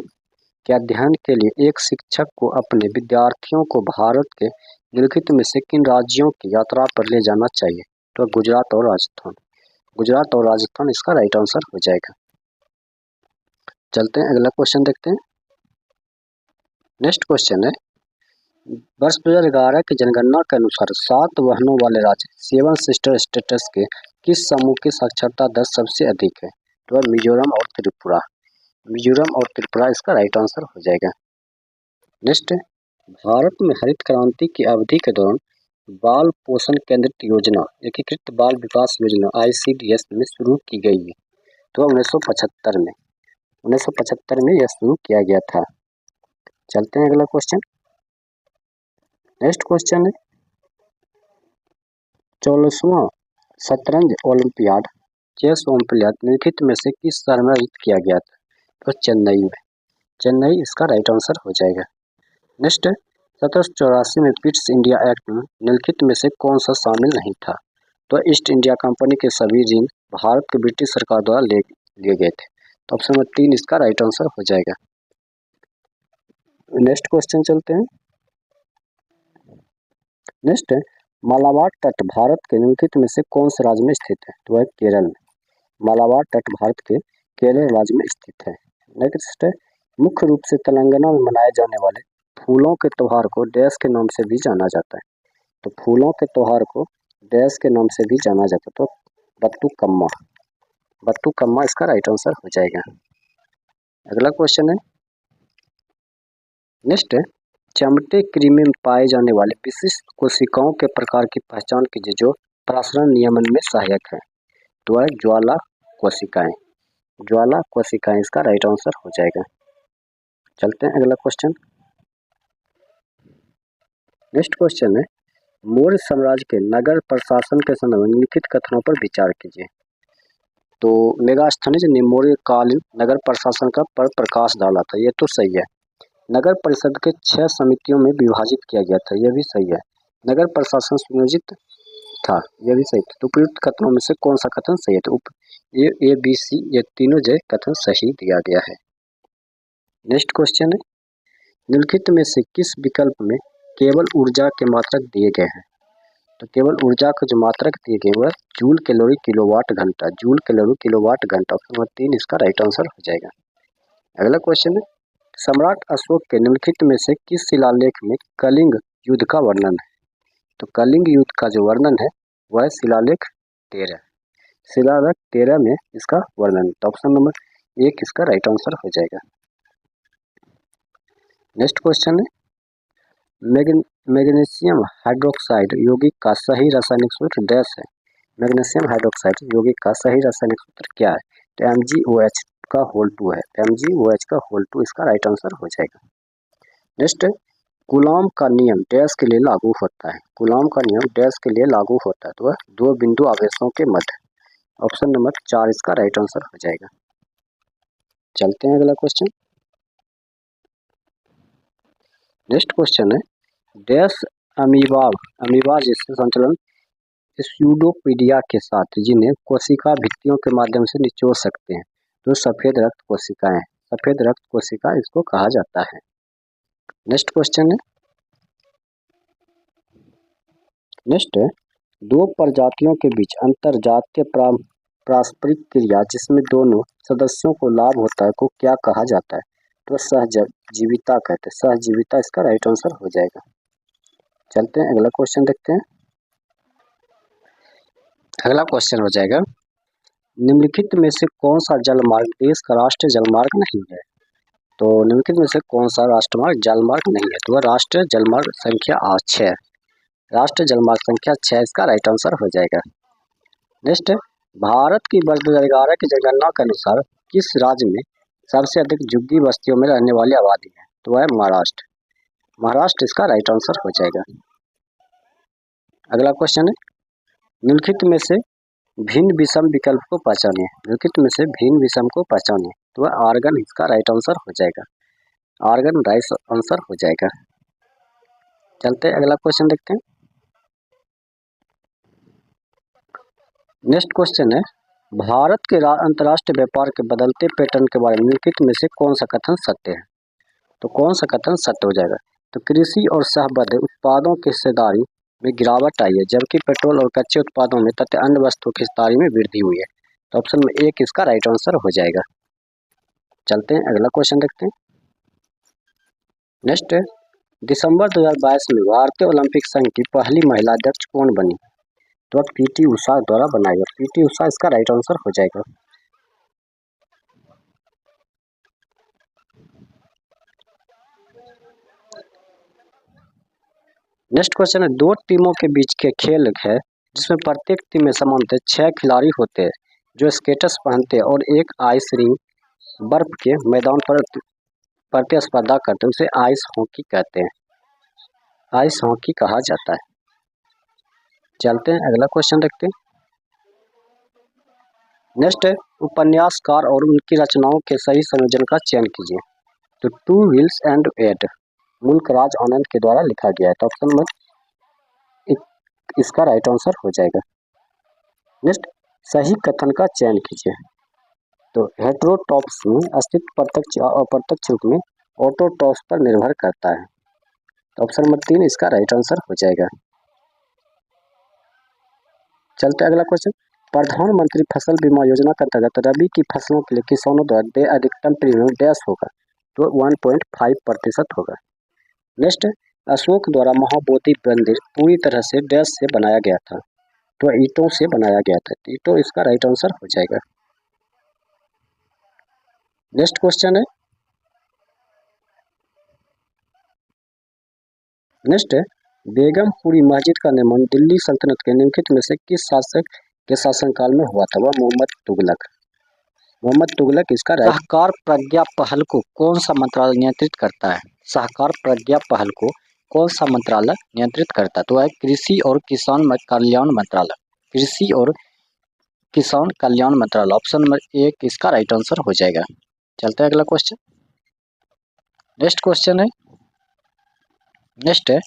के अध्ययन के लिए एक शिक्षक को अपने विद्यार्थियों को भारत के निम्नलिखित में से किन राज्यों की यात्रा पर ले जाना चाहिए? तो गुजरात और राजस्थान। गुजरात और राजस्थान इसका राइट आंसर हो जाएगा। चलते हैं अगला क्वेश्चन देखते हैं। नेक्स्ट क्वेश्चन है, वर्ष 2011 की जनगणना के अनुसार 7 वाहनों वाले राज्य 7 सिस्टर स्टेटस के किस समूह की साक्षरता दर सबसे अधिक है? तो मिजोरम और त्रिपुरा। मिजोरम और त्रिपुरा इसका राइट आंसर हो जाएगा। नेक्स्ट, भारत में हरित क्रांति की अवधि के दौरान बाल पोषण केंद्रित योजना एकीकृत बाल विकास योजना ICDS में शुरू की गई है। तो 1975 में यह शुरू किया गया था। चलते हैं अगला क्वेश्चन। नेक्स्ट क्वेश्चन है, 44वां शतरंज ओलंपियाड चेस ओलंपियाड निम्नलिखित में से किस शहर में आयोजित किया गया था? तो चेन्नई में। चेन्नई इसका राइट आंसर हो जाएगा। नेक्स्ट, 1784 में पिट्स इंडिया एक्ट में निम्नलिखित में से कौन सा शामिल नहीं था? तो ईस्ट इंडिया कंपनी के सभी ऋण भारत के ब्रिटिश सरकार द्वारा लिए गए थे। तो ऑप्शन नंबर 3 इसका राइट आंसर हो जाएगा। नेक्स्ट क्वेश्चन चलते हैं। नेक्स्ट है, मालाबार तट भारत के निम्नलिखित में से कौन से राज्य में स्थित है? तो है केरल में। मालाबार तट भारत के केरल राज्य में स्थित है। नेक्स्ट है, मुख्य रूप से तेलंगाना में मनाए जाने वाले फूलों के त्योहार को डैश के नाम से भी जाना जाता है। तो फूलों के त्योहार को डैश के नाम से भी जाना जाता है। तो बत्तुकम्मा। बत्तुकम्मा इसका राइट आंसर हो जाएगा। अगला क्वेश्चन है, नेक्स्ट है, चमटे कृमि में पाए जाने वाले विशिष्ट कोशिकाओं के प्रकार की पहचान कीजिए जो प्रसारण नियमन में सहायक है। तो है ज्वाला कोशिकाएं। ज्वाला कोशिकाएं इसका राइट आंसर हो जाएगा। चलते हैं अगला क्वेश्चन। नेक्स्ट क्वेश्चन है, मौर्य साम्राज्य के नगर प्रशासन के संदर्भ में निम्नलिखित कथनों पर विचार कीजिए। तो मेगास्थनीज ने मौर्यकालीन नगर प्रशासन का पर प्रकाश डाला था, ये तो सही है। नगर परिषद के 6 समितियों में विभाजित किया गया था, यह भी सही है। नगर प्रशासन सुनियोजित था, यह भी सही था। तो उपयुक्त कथनों में से कौन सा कथन सही है? तो ए बी सी ये तीनों जो कथन सही दिया गया है। नेक्स्ट क्वेश्चन है, निम्नलिखित में से किस विकल्प में केवल ऊर्जा के मात्रक दिए गए हैं? तो केवल ऊर्जा का जो मात्रक दिए गए वह जूल कैलोरी किलोवाट घंटा, जूल कैलोरी किलोवाट घंटा। ऑप्शन नंबर 3 इसका राइट आंसर हो जाएगा। अगला क्वेश्चन है, सम्राट अशोक के निम्नलिखित में से किस शिलालेख में कलिंग युद्ध का वर्णन है? तो कलिंग युद्ध का जो वर्णन है वह है शिलालेख 13, शिलालेख 13 में इसका वर्णन। तो ऑप्शन नंबर 1 इसका राइट आंसर हो जाएगा। नेक्स्ट क्वेश्चन है, मैग्नीशियम हाइड्रोक्साइड यौगिक का सही रासायनिक सूत्र डैश है। मैग्नीशियम हाइड्रोक्साइड यौगिक का सही रासायनिक सूत्र क्या है? तो MgOH का होल 2 है, MgOH का होल 2 इसका राइट आंसर हो जाएगा। नेक्स्ट है, कूलॉम का नियम डैश के लिए लागू होता है। कूलॉम का नियम डैश के लिए लागू होता है, तो वह 2 बिंदु आवेशों के मध्य। ऑप्शन नंबर 4 इसका राइट आंसर हो जाएगा। चलते हैं अगला क्वेश्चन। नेक्स्ट क्वेश्चन है, डैश अमीबा जिससे संचलन स्यूडोपीडिया के साथ जिन्हें कोशिका भित्तियों के माध्यम से निचोड़ सकते हैं, तो सफेद रक्त कोशिकाएं, सफेद रक्त कोशिका इसको कहा जाता है। नेक्स्ट क्वेश्चन है, नेक्स्ट है, 2 प्रजातियों के बीच अंतरजातीय पारस्परिक क्रिया जिसमें दोनों सदस्यों को लाभ होता है को क्या कहा जाता है? तो सहजीविता कहते हैं, सहजीविता इसका राइट आंसर हो जाएगा। चलते हैं अगला क्वेश्चन देखते हैं। अगला क्वेश्चन हो जाएगा, निम्नलिखित में से कौन सा जलमार्ग देश का राष्ट्रीय जलमार्ग नहीं है? तो निम्नलिखित में से कौन सा राष्ट्रमार्ग जलमार्ग नहीं है? तो वह राष्ट्रीय जलमार्ग संख्या 6, राष्ट्रीय जलमार्ग संख्या 6 इसका राइट आंसर हो जाएगा। नेक्स्ट, भारत की वर्ष 2011 की जनगणना के अनुसार किस राज्य में सबसे अधिक झुग्गी बस्तियों में रहने वाली आबादी है? तो वह है महाराष्ट्र, महाराष्ट्र इसका राइट आंसर हो जाएगा। अगला क्वेश्चन है, निम्नलिखित में से भिन्न विषम विकल्प को पहचानिए। निम्नलिखित में से भिन्न विषम को पहचानिए, तो वह आर्गन इसका राइट आंसर हो जाएगा। आर्गन राइट आंसर हो जाएगा। चलते हैं अगला क्वेश्चन देखते हैं। नेक्स्ट क्वेश्चन है, भारत के अंतर्राष्ट्रीय व्यापार के बदलते पैटर्न के बारे में निम्नलिखित में से कौन सा कथन सत्य है? तो कौन सा कथन सत्य हो जाएगा? तो कृषि और सहबद्ध उत्पादों की हिस्सेदारी में गिरावट आई है, जबकि पेट्रोल और कच्चे उत्पादों में तथा अन्य वस्तुओं की हिस्सेदारी में वृद्धि हुई है। तो ऑप्शन में 1 इसका राइट आंसर हो जाएगा। चलते हैं अगला क्वेश्चन देखते हैं। नेक्स्ट है, दिसंबर 2022 में भारतीय ओलंपिक संघ की पहली महिला अध्यक्ष कौन बनी? तो PT उषा द्वारा बनाई गई, PT उषा इसका राइट आंसर हो जाएगा। नेक्स्ट क्वेश्चन है, 2 टीमों के बीच के खेल है जिसमें प्रत्येक टीम में सामान्यतः 6 खिलाड़ी होते हैं जो स्केटर्स पहनते हैं और एक आइस रिंग बर्फ के मैदान पर प्रतिस्पर्धा करते हैं, उसे आइस हॉकी कहते हैं, आइस हॉकी कहा जाता है। चलते हैं अगला क्वेश्चन देखते हैं। नेक्स्ट है, उपन्यासकार और उनकी रचनाओं के सही संयोजन का चयन कीजिए। तो 2 व्हील्स एंड एड मुल्कराज आनंद के द्वारा लिखा गया है। तो ऑप्शन नंबर इसका राइट आंसर हो जाएगा। नेक्स्ट, सही कथन का चयन कीजिए। तो हेटेरोटॉप्स में अस्तित्व प्रत्यक्ष या अप्रत्यक्ष रूप में ऑटोटॉप्स पर निर्भर करता है। तो ऑप्शन नंबर 3 इसका राइट आंसर हो जाएगा। चलते अगला क्वेश्चन, प्रधानमंत्री फसल बीमा योजना के अंतर्गत रबी की फसलों के लिए किसानों द्वारा अधिकतम प्रीमियम डैश होगा? तो 1.5% होगा। नेक्स्ट, अशोक द्वारा महाबोधि मंदिर पूरी तरह से डैश से बनाया गया था? तो ईंटों से बनाया गया था, ईंटों इसका राइट आंसर हो जाएगा। नेक्स्ट क्वेश्चन है, नेक्स्ट है, बेगमपुरी मस्जिद का निर्माण दिल्ली सल्तनत के निम्नलिखित में से किस शासक के शासनकाल में हुआ था? वह मोहम्मद तुगलक। मोहम्मद तुगलक इसका सहकार प्रज्ञा पहल को कौन सा मंत्रालय नियंत्रित करता है? सहकार प्रज्ञा पहल को कौन सा मंत्रालय नियंत्रित करता है? तो है कृषि और किसान कल्याण मंत्रालय। कृषि और किसान कल्याण मंत्रालय। ऑप्शन नंबर 1 इसका राइट आंसर हो जाएगा। चलते हैं अगला क्वेश्चन। नेक्स्ट क्वेश्चन है, नेक्स्ट है,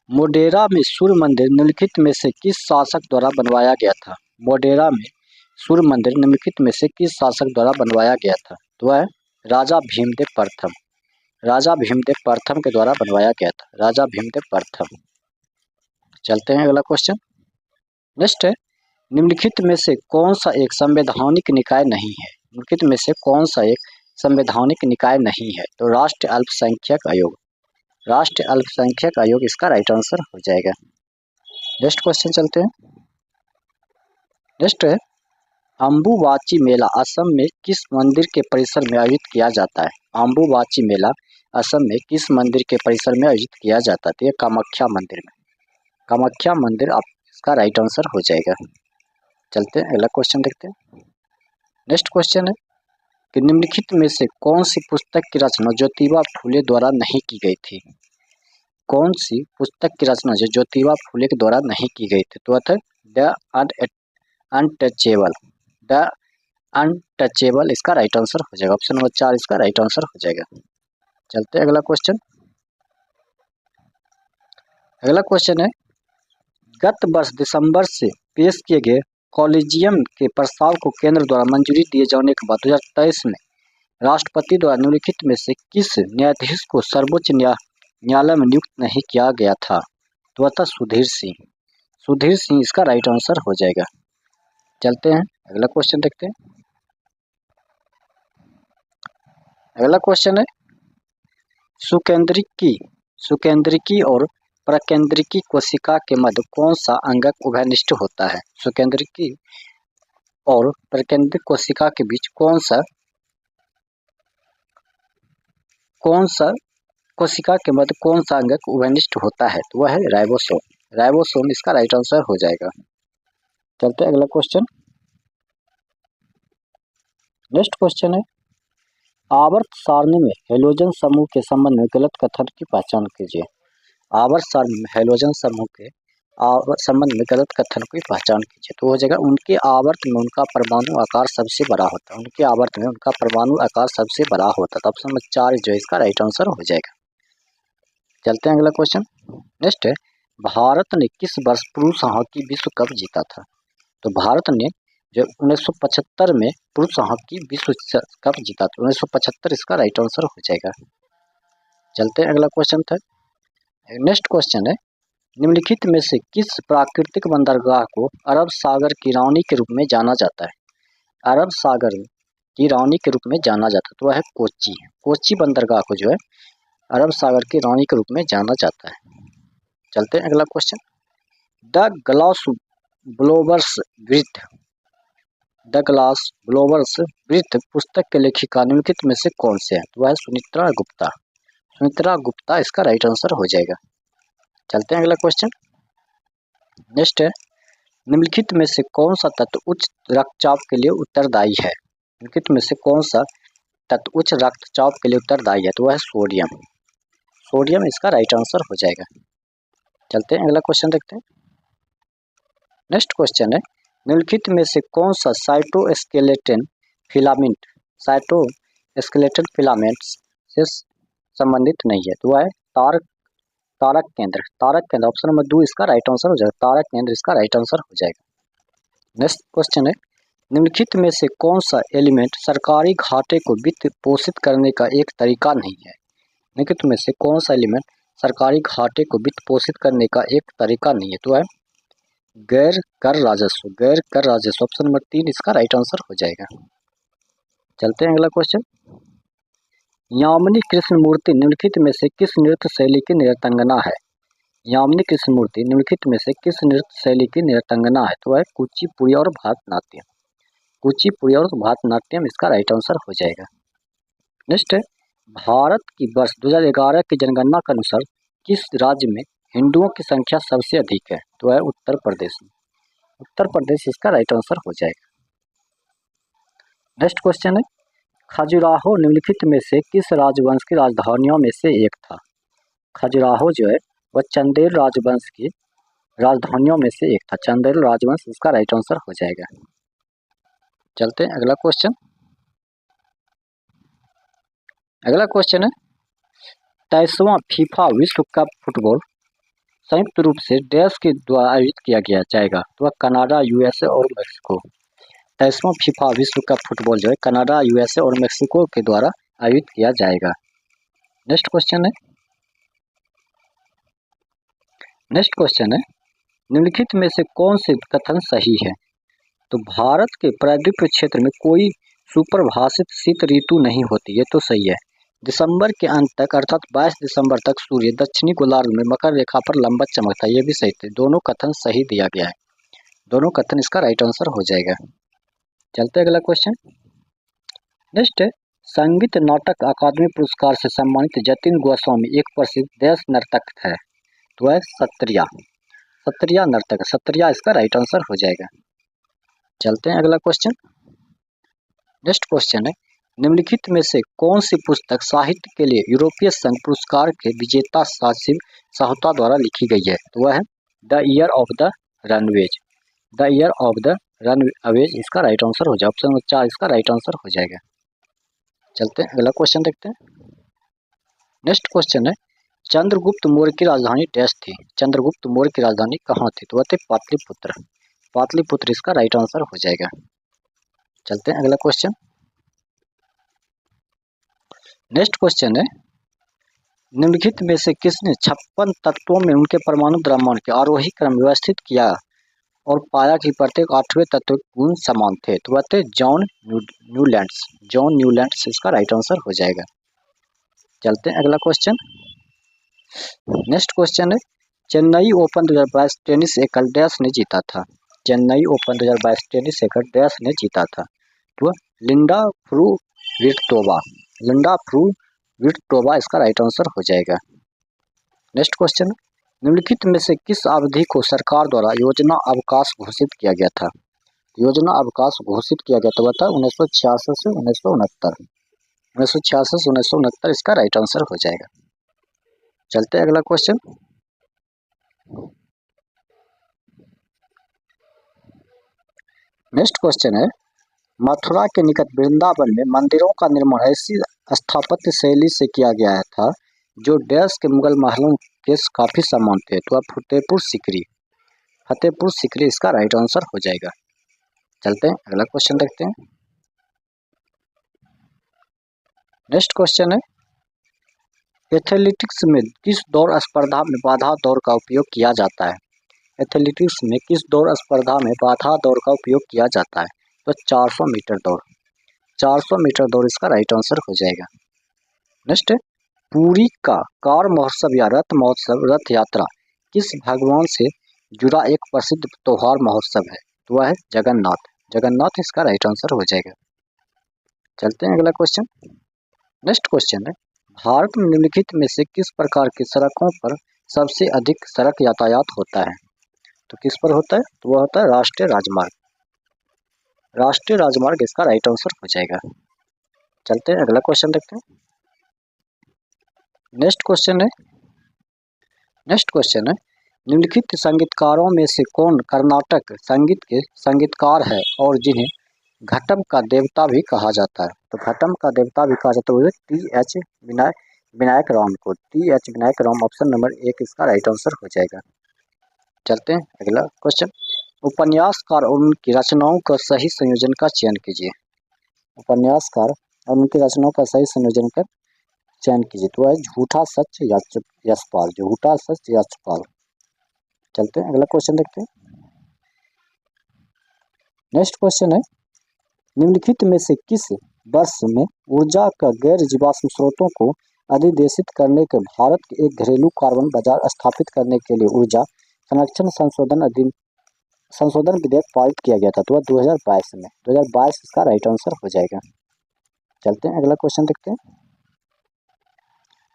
मोढेरा में सूर्य मंदिर निम्नलिखित में से किस शासक द्वारा बनवाया गया था? मोढेरा में सूर्य मंदिर निम्नलिखित में से किस शासक द्वारा बनवाया गया था? तो वह राजा भीमदेव प्रथम। राजा भीमदेव प्रथम के द्वारा बनवाया गया था। राजा भीमदेव प्रथम। चलते हैं अगला क्वेश्चन। नेक्स्ट है, निम्नलिखित में से कौन सा एक संवैधानिक निकाय नहीं है? निम्नलिखित में से कौन सा एक संवैधानिक निकाय नहीं है? तो राष्ट्रीय अल्पसंख्यक आयोग। राष्ट्रीय अल्पसंख्यक आयोग इसका राइट आंसर हो जाएगा। नेक्स्ट क्वेश्चन चलते हैं। नेक्स्ट है, अम्बुबाची मेला असम में किस मंदिर के परिसर में आयोजित किया जाता है? अम्बुबाची मेला असम में किस मंदिर के परिसर में आयोजित किया जाता है? तो ये कामाख्या मंदिर में। कामाख्या मंदिर आप इसका राइट आंसर हो जाएगा। चलते हैं अगला क्वेश्चन देखते हैं। नेक्स्ट क्वेश्चन है कि निम्नलिखित में से कौन सी पुस्तक की रचना ज्योतिबा फुले द्वारा नहीं की गई थी? कौन सी पुस्तक की रचना जो ज्योतिबा फुले के द्वारा नहीं की गई थी? तो था द अनटचेबल। द अनटचेबल इसका राइट आंसर हो जाएगा। ऑप्शन नंबर 4 इसका राइट आंसर हो जाएगा। चलते हैं अगला क्वेश्चन। अगला क्वेश्चन है, गत वर्ष दिसंबर से पेश किए गए कॉलेजियम के प्रस्ताव को केंद्र द्वारा मंजूरी दिए जाने के बाद 2023 में राष्ट्रपति द्वारा निम्नलिखित में से किस न्यायाधीश को सर्वोच्च न्यायालय में नियुक्त नहीं किया गया था? तो वह था सुधीर सिंह। सुधीर सिंह इसका राइट आंसर हो जाएगा। चलते हैं अगला क्वेश्चन देखते हैं। अगला क्वेश्चन है, सुकेंद्रिकी और प्रकेंद्रिकी कोशिका के मध्य कौन सा अंगक उभयनिष्ठ होता है? सुकेंद्रिकी और प्रकेंद्रिक कोशिका के बीच कौन सा कोशिका के मध्य कौन सा अंगक उभयनिष्ठ होता है? तो वह है राइबोसोम। राइबोसोम इसका राइट आंसर हो जाएगा। चलते हैं अगला क्वेश्चन। नेक्स्ट क्वेश्चन है, आवर्त सारणी में हैलोजन समूह के संबंध में गलत कथन की पहचान कीजिए। आवर्त सारणी में हैलोजन समूह के संबंध में गलत कथन की पहचान कीजिए। तो हो जाएगा उनके आवर्त में उनका परमाणु आकार सबसे बड़ा होता है। उनके आवर्त में उनका परमाणु आकार सबसे बड़ा होता है। ऑप्शन नंबर 4 जो है इसका राइट आंसर हो जाएगा। चलते हैं अगला क्वेश्चन। नेक्स्ट है, भारत ने किस वर्ष पुरुष हॉकी विश्व कप जीता था? तो भारत ने जो 1975 में पुरुष हॉकी विश्व कप जीता था। 1975 इसका राइट आंसर हो जाएगा। चलते हैं अगला क्वेश्चन था। नेक्स्ट क्वेश्चन है, निम्नलिखित में से किस प्राकृतिक बंदरगाह को अरब सागर की रानी के रूप में जाना जाता है? अरब सागर की रानी के रूप में जाना जाता है। तो वह है कोच्चि। कोच्चि बंदरगाह को जो है अरब सागर की रानी के रूप में जाना जाता है। चलते हैं अगला question. The glass blowers breath. The glass blowers breath पुस्तक के लेखिका निम्नलिखित में से कौन से हैं? तो वह है सुमित्रा गुप्ता। सुमित्रा गुप्ता इसका राइट आंसर हो जाएगा। चलते हैं अगला क्वेश्चन। नेक्स्ट है, निम्नलिखित में से कौन सा तत्व उच्च रक्तचाप के लिए उत्तरदायी है? निम्नलिखित में से कौन सा तत्व उच्च रक्तचाप के लिए उत्तरदायी है? तो वह है सोडियम। सोडियम इसका राइट आंसर हो जाएगा। चलते हैं अगला क्वेश्चन देखते हैं। नेक्स्ट क्वेश्चन है, निम्नलिखित में से कौन सा साइटोस्केलेटन फिलामेंट से संबंधित नहीं है? तो वह है तारक केंद्र। ऑप्शन नंबर 2 इसका राइट आंसर हो जाएगा। तारक केंद्र इसका राइट आंसर हो जाएगा। नेक्स्ट क्वेश्चन है, निम्नलिखित में से कौन सा एलिमेंट सरकारी घाटे को वित्त पोषित करने का एक तरीका नहीं है? निम्नलिखित में से कौन सा एलिमेंट सरकारी घाटे को वित्त पोषित करने का एक तरीका नहीं है? तो है गैर कर राजस्व। ऑप्शन नंबर 3 इसका राइट आंसर हो जाएगा। चलते हैं अगला क्वेश्चन। यामिनी कृष्णमूर्ति निम्नलिखित में से किस नृत्य शैली की नृत्यांगना है? यामिनी कृष्णमूर्ति निम्नलिखित में से किस नृत्य शैली की नृत्यांगना है? तो है कुचिपुड़ी और भरतनाट्यम। कुचिपुड़ी और भरतनाट्यम इसका राइट आंसर हो जाएगा। नेक्स्ट है, भारत की वर्ष 2011 की जनगणना के अनुसार किस राज्य में हिंदुओं की संख्या सबसे अधिक है? तो है उत्तर प्रदेश में। उत्तर प्रदेश इसका राइट आंसर हो जाएगा। नेक्स्ट क्वेश्चन है, खजुराहो निम्नलिखित में से किस राजवंश की राजधानियों में से एक था? खजुराहो जो है वह चंदेल राजवंश की राजधानियों में से एक था। चंदेल राजवंश इसका राइट आंसर हो जाएगा। चलते हैं अगला क्वेश्चन। अगला क्वेश्चन है, 23वां फीफा विश्व कप फुटबॉल संयुक्त रूप से देश के द्वारा आयोजित किया गया जाएगा, तो वह कनाडा, यूएसए और मेक्सिको। 23वां फीफा विश्व कप फुटबॉल जो है कनाडा, यूएसए और मेक्सिको के द्वारा आयोजित किया जाएगा। नेक्स्ट क्वेश्चन है, निम्नलिखित में से कौन से कथन सही है? तो भारत के प्रायद्वीपीय क्षेत्र में कोई सुपरभाषित शीत ऋतु नहीं होती, ये तो सही है। दिसंबर के अंत तक अर्थात 22 दिसंबर तक सूर्य दक्षिणी गोलार्ध में मकर रेखा पर लंबवत चमकता है, ये भी सही थे। दोनों कथन सही दिया गया है, दोनों कथन इसका राइट आंसर हो जाएगा। चलते अगला क्वेश्चन। नेक्स्ट है, संगीत नाटक अकादमी पुरस्कार से सम्मानित जतिन गोस्वामी एक प्रसिद्ध देश नर्तक है, तो है सत्रिया नर्तक। सत्रिया इसका राइट आंसर हो जाएगा। चलते हैं अगला क्वेश्चन। नेक्स्ट क्वेश्चन है, निम्नलिखित में से कौन सी पुस्तक साहित्य के लिए यूरोपीय संघ पुरस्कार के विजेता सासिब साहूता द्वारा लिखी गई है? तो वह है the year of the runways. The year of the runways इसका राइट आंसर हो जाएगा। ऑप्शन 4 इसका राइट आंसर हो जाएगा। चलते हैं अगला क्वेश्चन देखते हैं। नेक्स्ट क्वेश्चन है, चंद्रगुप्त मौर्य की राजधानी डैश थी? चंद्रगुप्त मौर्य की राजधानी कहाँ थी? तो वह थी पाटलिपुत्र। पाटलिपुत्र इसका राइट आंसर हो जाएगा। चलते हैं अगला क्वेश्चन। नेक्स्ट क्वेश्चन है, निम्नलिखित में से किसने 56 तत्वों में उनके परमाणु द्रव्यमान के आरोही क्रम व्यवस्थित किया और पाया कि प्रत्येक 8वें तत्व गुण समान थे? तो वह थे जॉन न्यूलैंड्स इसका राइट आंसर हो जाएगा। चलते हैं अगला क्वेश्चन। नेक्स्ट क्वेश्चन है, चेन्नई ओपन 2022 टेनिस एकल डैश ने जीता था? चेन्नई ओपन 2022 टेनिस एकल डैश ने जीता था? तो लिंडा फ्रुविटोवा इसका राइट आंसर हो जाएगा। नेक्स्ट क्वेश्चन, निम्नलिखित में से किस अवधि को सरकार द्वारा योजना अवकाश घोषित किया गया था? योजना अवकाश घोषित किया गया था, बता 1966 से 1969। 1966 से 1969 इसका राइट आंसर हो जाएगा। चलते हैं अगला क्वेश्चन। नेक्स्ट क्वेश्चन है, मथुरा के निकट वृंदावन में मंदिरों का निर्माण ऐसी स्थापत्य शैली से किया गया था जो डैश के मुगल महलों के काफी समान थे? तो फतेहपुर सीकरी इसका राइट आंसर हो जाएगा। चलते हैं अगला क्वेश्चन देखते हैं। नेक्स्ट क्वेश्चन है, एथलेटिक्स में किस दौड़ स्पर्धा में बाधा दौड़ का उपयोग किया जाता है? एथलेटिक्स में किस दौड़ स्पर्धा में बाधा दौड़ का उपयोग किया जाता है? तो 400 मीटर दौड़। 400 मीटर दौड़ इसका राइट आंसर हो जाएगा। नेक्स्ट है, पुरी का कार महोत्सव या रथ यात्रा किस भगवान से जुड़ा एक प्रसिद्ध त्योहार महोत्सव है? तो वह है जगन्नाथ इसका राइट आंसर हो जाएगा। चलते हैं अगला क्वेश्चन। नेक्स्ट क्वेश्चन है, भारत में निम्नलिखित में से किस प्रकार की सड़कों पर सबसे अधिक सड़क यातायात होता है? तो किस पर होता है? तो वह होता है राष्ट्रीय राजमार्ग इसका राइट आंसर हो जाएगा। चलते हैं अगला क्वेश्चन देखते हैं। नेक्स्ट क्वेश्चन है, निम्नलिखित संगीतकारों में से कौन कर्नाटक संगीत के संगीतकार है और जिन्हें घटम का देवता भी कहा जाता है? तो घटम का देवता भी कहा जाता है टी.एच. विनायक राम को। TH. Vinayak Ram option number 1 इसका राइट आंसर हो जाएगा। चलते हैं अगला क्वेश्चन। उपन्यासकार और उनकी रचनाओं का सही संयोजन का चयन कीजिए। उपन्यासकार और उनकी रचनाओं का सही संयोजन का चयन कीजिए। तो है झूठा सच यशपाल। झूठा सच यशपाल। चलते हैं अगला क्वेश्चन देखते हैं। नेक्स्ट क्वेश्चन है, निम्नलिखित में से किस वर्ष में ऊर्जा का गैर जीवाश्म स्रोतों को अधिदेशित करने के भारत के एक घरेलू कार्बन बाजार स्थापित करने के लिए ऊर्जा संरक्षण संशोधन विधेयक पारित किया गया था? तो 2022 में। 2022 इसका राइट आंसर हो जाएगा। चलते हैं अगला क्वेश्चन देखते हैं।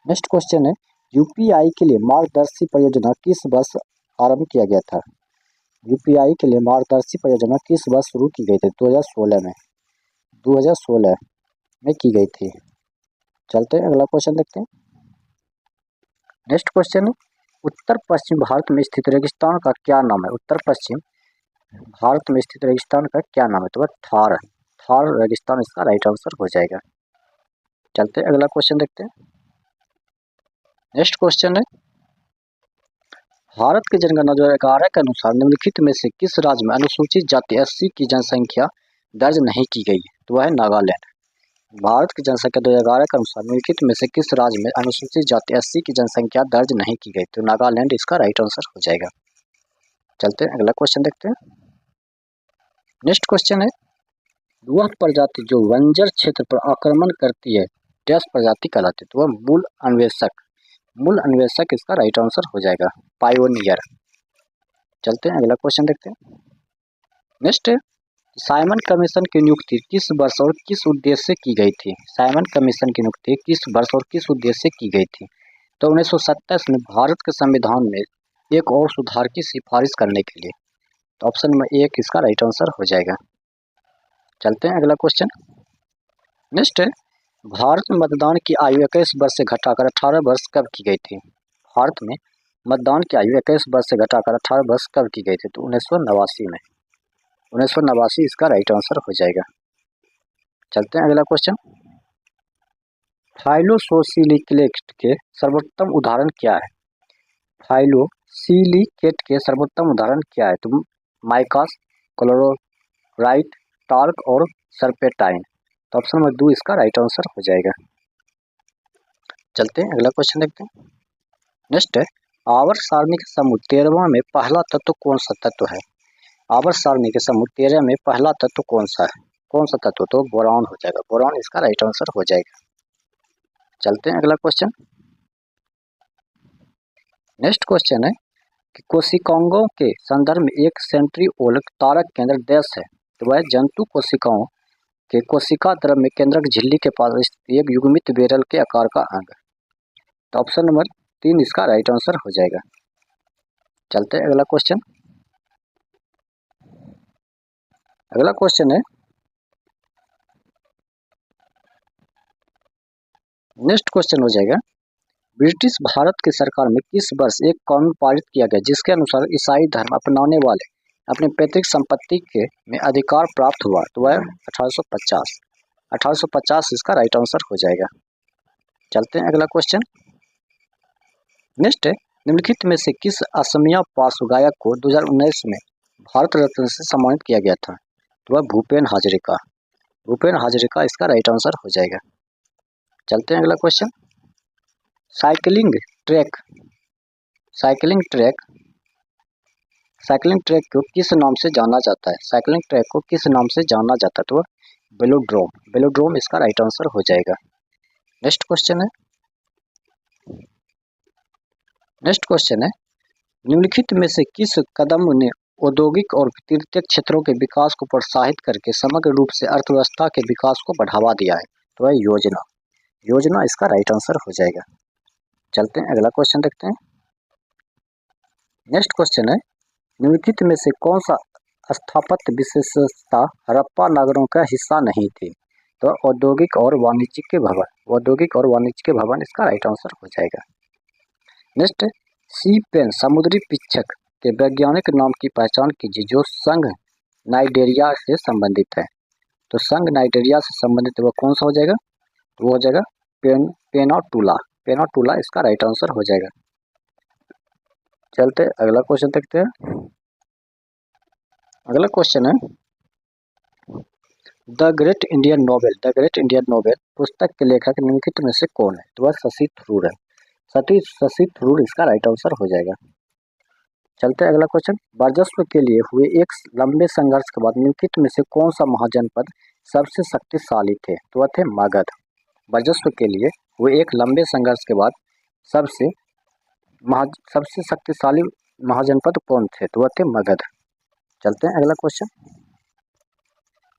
नेक्स्ट क्वेश्चन है, यूपीआई के लिए मार्गदर्शी परियोजना किस वर्ष आरंभ किया गया था? यूपीआई के लिए मार्गदर्शी परियोजना किस वर्ष शुरू की गई थी? 2016 में। 2016 में की गई थी। चलते हैं अगला क्वेश्चन देखते हैं। नेक्स्ट क्वेश्चन है, उत्तर पश्चिम भारत में स्थित रेगिस्तान का क्या नाम है? उत्तर पश्चिम भारत में स्थित रेगिस्तान का क्या नाम है? तो वह थार है। थार रेगिस्तान इसका राइट आंसर हो जाएगा। चलते हैं अगला क्वेश्चन देखते हैं। नेक्स्ट क्वेश्चन है, भारत की जनगणना 2011 के अनुसार निम्नलिखित में से किस राज्य में अनुसूचित जाति एससी की जनसंख्या दर्ज नहीं की गई है? तो वह है नागालैंड। भारत की जनसंख्या 2011 के अनुसार निम्नलिखित में से किस राज्य में अनुसूचित जाति एससी की जनसंख्या दर्ज नहीं की गई? तो नागालैंड इसका राइट आंसर हो जाएगा। चलते हैं अगला क्वेश्चन देखते हैं। नेक्स्ट क्वेश्चन है, वह प्रजाति जो बंजर क्षेत्र पर आक्रमण करती है डैश प्रजाति कहलाती है? तो वह मूल अन्वेषक। मूल अन्वेषक इसका राइट आंसर हो जाएगा, पायोनियर। चलते हैं अगला क्वेश्चन देखते हैं। नेक्स्ट, साइमन कमीशन की नियुक्ति किस वर्ष और किस उद्देश्य से की गई थी? साइमन कमीशन की नियुक्ति किस वर्ष और किस उद्देश्य से की गई थी? तो 1927 में भारत के संविधान में एक और सुधार की सिफारिश करने के लिए। तो ऑप्शन में एक इसका राइट आंसर हो जाएगा। चलते हैं अगला क्वेश्चन। नेक्स्ट है, भारत में मतदान की आयु 21 वर्ष से घटाकर 18 वर्ष कब की गई थी? भारत में मतदान की आयु 21 वर्ष से घटाकर 18 वर्ष कब की गई थी? तो 1989 में। 1989 इसका राइट आंसर हो जाएगा। चलते हैं अगला क्वेश्चन। फाइलोसिलिकेट के सर्वोत्तम उदाहरण क्या है? फाइलोसिलिकेट के सर्वोत्तम उदाहरण क्या है? तो माइकास, क्लोराइट, टाल्क और सर्पेंटाइन। तो ऑप्शन नंबर 2 इसका राइट आंसर हो जाएगा। चलते हैं अगला क्वेश्चन देखते हैं। नेक्स्ट है, आवर्त सारणी के समूह 13वां में पहला तत्व कौन सा तत्व है? आवर्त सारणी के समूह 13 में पहला तत्व कौन सा है? कौन सा तत्व? तो बोरॉन हो जाएगा। बोरॉन इसका राइट आंसर हो जाएगा। चलते हैं अगला क्वेश्चन। नेक्स्ट क्वेश्चन है कि कोशिकाओं के संदर्भ में एक सेंट्रिओल तारक केंद्र डैश है? तो वह जंतु कोशिकाओं के कोशिका द्रव में केंद्रक झिल्ली के पास स्थित एक युग्मित बेरल के आकार का अंग। तो ऑप्शन नंबर 3 इसका राइट आंसर हो जाएगा। चलते हैं अगला क्वेश्चन। अगला क्वेश्चन है, नेक्स्ट क्वेश्चन हो जाएगा, ब्रिटिश भारत की सरकार में किस वर्ष एक कानून पारित किया गया जिसके अनुसार ईसाई धर्म अपनाने वाले अपनी पैतृक संपत्ति के में अधिकार प्राप्त हुआ? तो वह 1850। 1850 इसका राइट आंसर हो जाएगा। चलते हैं अगला क्वेश्चन। नेक्स्ट है, निम्नलिखित में से किस असमिया पार्श्व गायक को 2019 में भारत रत्न से सम्मानित किया गया था? तो वह भूपेन हाजरिका। भूपेन हाजरिका इसका राइट आंसर हो जाएगा। चलते हैं अगला question. Cycling track cycling track को किस नाम से जाना जाता है? साइकिलिंग ट्रैक को किस नाम से जाना जाता है? तो वेलोड्रोम। वेलोड्रोम इसका राइट आंसर हो जाएगा। नेक्स्ट क्वेश्चन है, निम्नलिखित में से किस कदम ने औद्योगिक और तृतीयक क्षेत्रों के विकास को प्रोत्साहित करके समग्र रूप से अर्थव्यवस्था के विकास को बढ़ावा दिया है? तो वह योजना। योजना इसका राइट आंसर हो जाएगा। चलते हैं अगला क्वेश्चन देखते हैं। नेक्स्ट क्वेश्चन है, निम्नलिखित में से कौन सा स्थापत्य विशेषता हड़प्पा नगरों का हिस्सा नहीं थी? तो औद्योगिक और वाणिज्यिक भवन इसका राइट आंसर हो जाएगा। नेक्स्ट, सी पेन समुद्री पिच्चक के वैज्ञानिक नाम की पहचान कीजिए जो संघ नाइडेरिया से संबंधित है। तो संघ नाइडेरिया से संबंधित वह कौन सा हो जाएगा? तो वो हो जाएगा पेनाटूला। पेनाटूला इसका राइट आंसर हो जाएगा। चलते अगला क्वेश्चन देखते हैं। अगला क्वेश्चन है, द ग्रेट इंडियन नोवेल पुस्तक के लेखक निम्नलिखित में से कौन है? तो वह शशि थरूर है। शशि थरूर इसका राइट आंसर हो जाएगा। चलते हैं अगला क्वेश्चन। वर्चस्व के लिए हुए एक लंबे संघर्ष के बाद निम्नलिखित में से कौन सा महाजनपद सबसे शक्तिशाली थे? तो वह थे मगध। वर्चस्व के लिए हुए एक लंबे संघर्ष के बाद सबसे शक्तिशाली महाजनपद कौन थे? तो वह थे मगध। चलते हैं अगला क्वेश्चन,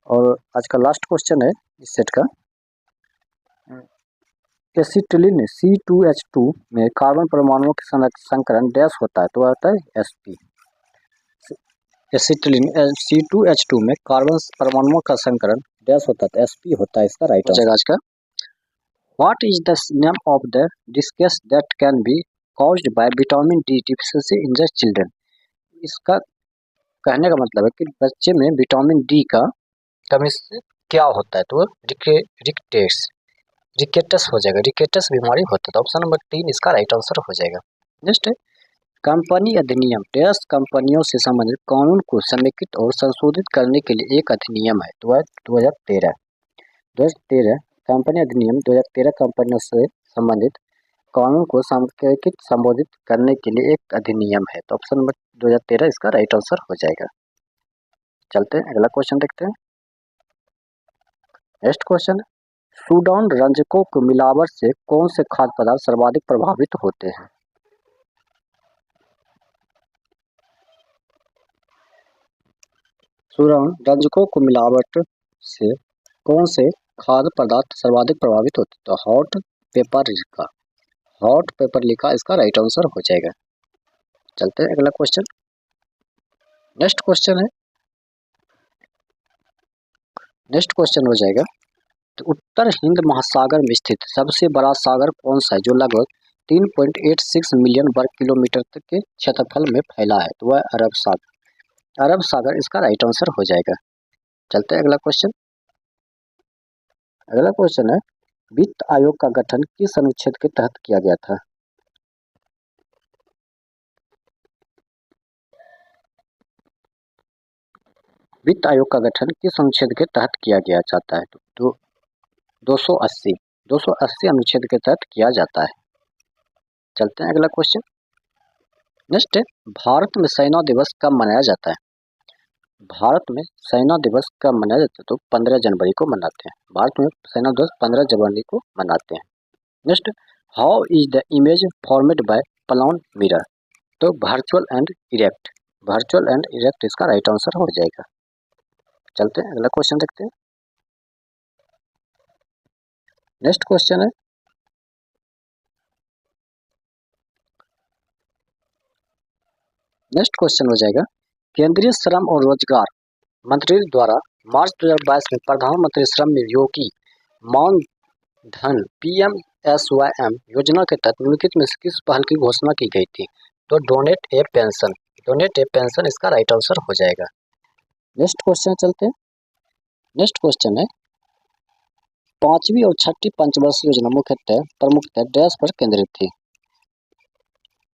और आज का लास्ट क्वेश्चन है इस सेट का। एसिटिलीन C2H2 में कार्बन परमाणुओं के संकरण डैश होता है? तो होता है sp। एसिटिलीन C2H2 में कार्बन परमाणुओं का संकरण डैश होता है, sp होता है इसका राइट आंसर आज का। What is the name of the disease that can be caused by vitamin D deficiency in the children. इसका कहने का मतलब है कि बच्चे में विटामिन डी का कमी से क्या होता है, तो रिकेटस हो जाएगा, रिकेटस बीमारी होता है। तो ऑप्शन नंबर 3 इसका राइट आंसर हो जाएगा। नेक्स्ट है कंपनी अधिनियम डैश कंपनियों से संबंधित कानून को समेकित और संशोधित करने के लिए एक अधिनियम है, तो 2013 कंपनी अधिनियम 2013 कंपनियों से संबंधित कानून को समेकित संबोधित करने के लिए एक अधिनियम है। तो ऑप्शन नंबर 2013 इसका राइट आंसर हो जाएगा। चलते हैं अगला क्वेश्चन देखते हैं। नेक्स्ट क्वेश्चन, सूडोन रंजकों को मिलावट से कौन से खाद्य पदार्थ सर्वाधिक प्रभावित होते हैं। सूडोन रंजकों को मिलावट से कौन से खाद्य पदार्थ सर्वाधिक प्रभावित होते हैं, तो हॉट पेपर लिखा इसका राइट आंसर हो जाएगा। चलते हैं अगला क्वेश्चन। नेक्स्ट क्वेश्चन हो जाएगा, तो उत्तर हिंद महासागर में स्थित सबसे बड़ा सागर कौन सा है जो लगभग 3.86 मिलियन वर्ग किलोमीटर तक के क्षेत्रफल में फैला है, तो वह अरब सागर इसका राइट आंसर हो जाएगा। चलते हैं अगला क्वेश्चन है, वित्त आयोग का गठन किस अनुच्छेद के तहत किया गया था। वित्त आयोग का गठन किस अनुच्छेद के तहत किया गया जाता है, तो 280 अनुच्छेद के तहत किया जाता है। चलते हैं अगला क्वेश्चन। नेक्स्ट है, भारत में सेना दिवस कब मनाया जाता है। भारत में सेना दिवस कब मनाया जाता है, तो 15 जनवरी को मनाते हैं। भारत में सेना दिवस 15 जनवरी को मनाते हैं। Next, how is the image formed by plane mirror, तो वर्चुअल एंड इरेक्ट इसका राइट आंसर हो जाएगा। चलते हैं अगला क्वेश्चन देखते हैं। नेक्स्ट क्वेश्चन हो जाएगा, केंद्रीय श्रम और रोजगार मंत्री द्वारा मार्च 2022 में प्रधानमंत्री श्रम योगी मान धन PMSYM योजना के तहत निम्नलिखित में किस पहल की घोषणा की गई थी, तो डोनेट ए पेंशन इसका राइट आंसर हो जाएगा। नेक्स्ट क्वेश्चन चलते हैं। नेक्स्ट क्वेश्चन है, 5वीं और 6ठी पंचवर्षीय योजना प्रमुखतः डैश पर केंद्रित थी।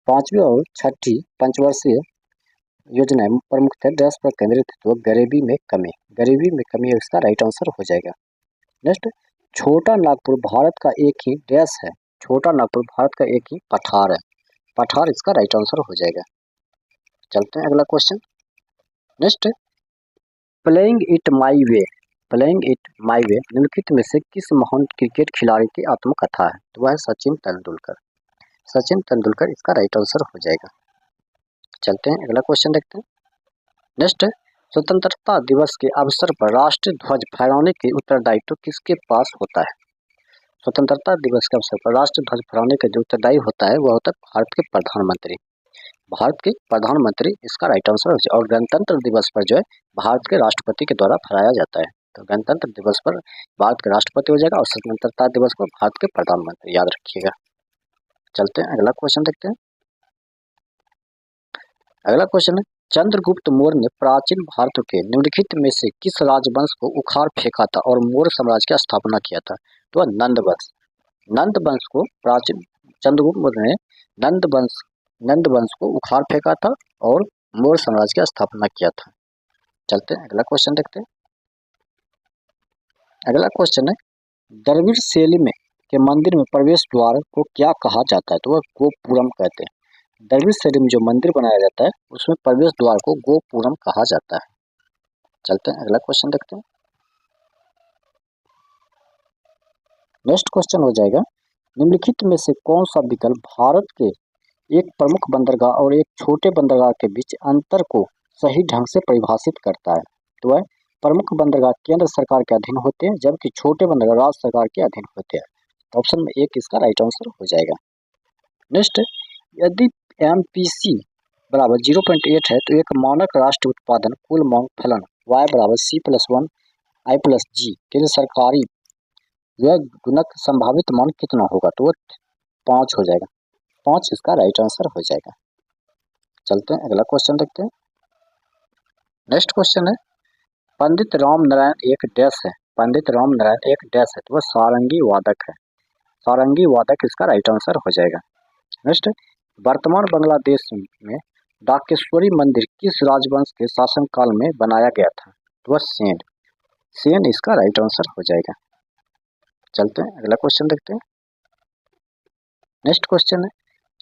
5वीं और 6ठी पंचवर्षीय योजना प्रमुखतः डैश पर केंद्रित थी, तो गरीबी में कमी इसका राइट आंसर हो जाएगा। नेक्स्ट, छोटा नागपुर भारत का एक ही डैश है, छोटा नागपुर भारत का एक ही पठार है, पठार इसका राइट आंसर हो जाएगा। चलते हैं अगला question. Next, playing it my way निम्नलिखित में से किस महान क्रिकेट खिलाड़ी की आत्मकथा है, तो वह है सचिन तेंदुलकर इसका राइट आंसर हो जाएगा। चलते हैं अगला क्वेश्चन देखते हैं। नेक्स्ट, स्वतंत्रता दिवस के अवसर पर राष्ट्रीय ध्वज फहराने के उत्तरदायित्व किसके पास होता है। स्वतंत्रता दिवस के अवसर पर राष्ट्रीय ध्वज फहराने का जो उत्तरदायी होता है वह होता है भारत के प्रधानमंत्री इसका राइट आंसर हो जाएगा। और गणतंत्र दिवस पर जो है भारत के राष्ट्रपति के द्वारा फहराया जाता है, तो गणतंत्र दिवस पर भारत के राष्ट्रपति हो जाएगा और स्वतंत्रता दिवस पर भारत के प्रधानमंत्री, याद रखिएगा। चलते हैं अगला क्वेश्चन देखते हैं। अगला क्वेश्चन है, चंद्रगुप्त मौर्य ने प्राचीन भारत के निम्नलिखित में से किस राजवंश को उखाड़ फेंका था और मौर्य साम्राज्य की स्थापना किया था, तो नंद वंश को प्राचीन चंद्रगुप्त मौर्य ने नंद वंश को उखाड़ फेंका था और मौर्य साम्राज्य की स्थापना किया था। चलते हैं अगला क्वेश्चन देखते हैं। अगला क्वेश्चन है, द्रविड़ शैली में के मंदिर में प्रवेश द्वार को क्या कहा जाता है, तो वह गोपुरम कहते हैं। द्रविड़ शैली में जो मंदिर बनाया जाता है उसमें प्रवेश द्वार को गोपुरम कहा जाता है। चलते हैं अगला क्वेश्चन देखते हैं। नेक्स्ट क्वेश्चन हो जाएगा, निम्नलिखित में से कौन सा विकल्प भारत के एक प्रमुख बंदरगाह और एक छोटे बंदरगाह के बीच अंतर को सही ढंग से परिभाषित करता है, तो वह प्रमुख बंदरगाह केंद्र सरकार के अधीन होते हैं जबकि छोटे बंदरगाह राज्य सरकार के अधीन होते हैं। ऑप्शन में 1 इसका राइट आंसर हो जाएगा। नेक्स्ट, यदि MPC बराबर 0.8 है, तो एक मानक राष्ट्रीय उत्पादन कुल मांग फलन y बराबर C+1 I+G के लिए सरकारी व्यय गुणक संभावित मान कितना होगा, तो वो 5 हो जाएगा। 5 इसका राइट आंसर हो जाएगा। चलते हैं अगला क्वेश्चन देखते हैं। नेक्स्ट क्वेश्चन है, पंडित राम नारायण एक डैश है। पंडित राम नारायण एक डैश है, तो वह सारंगी वादक है। सारंगी वादक इसका राइट आंसर हो जाएगा। नेक्स्ट, वर्तमान बांग्लादेश में डाकेश्वरी मंदिर किस राजवंश के शासनकाल में बनाया गया था, तो वह सेन। सेन इसका राइट आंसर हो जाएगा। चलते हैं अगला क्वेश्चन देखते हैं। नेक्स्ट क्वेश्चन है,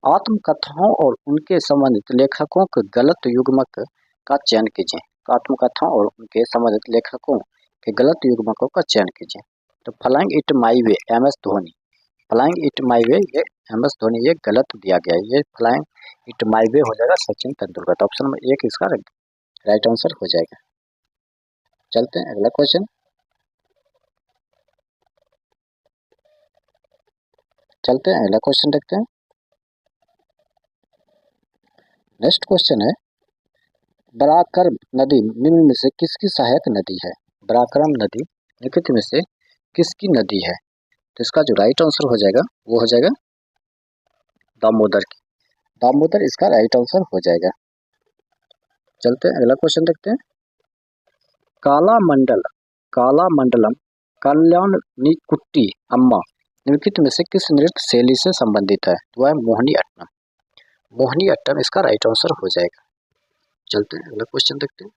आत्मकथाओं और उनके संबंधित लेखकों के गलत युग्मक का चयन कीजिए। आत्मकथाओं और उनके संबंधित लेखकों के गलत युग्मकों का चयन कीजिए। तो flying it my way MS Dhoni. Flying it my way ये MS धोनी, ये गलत दिया गया है। ये फ्लाइंग इट माई वे हो जाएगा सचिन तेंदुलकर। तो ऑप्शन नंबर 1 इसका राइट आंसर हो जाएगा। चलते हैं अगला क्वेश्चन। चलते हैं अगला क्वेश्चन देखते हैं। नेक्स्ट क्वेश्चन है, बराकरम नदी निम्न में से किसकी सहायक नदी है। बराकरम नदी निम्नलिखित में से किसकी नदी है, तो इसका जो राइट आंसर हो जाएगा वो हो जाएगा दामोदर की। दामोदर इसका राइट आंसर हो जाएगा। चलते हैं अगला क्वेश्चन देखते हैं। काला मंडलम कल्याणनिकुट्टी अम्मा निम्नलिखित में से किस नृत्य शैली से संबंधित है, तो वह मोहिनी अट्टम। मोहिनी अट्टम इसका राइट आंसर हो जाएगा। चलते हैं अगला क्वेश्चन देखते हैं।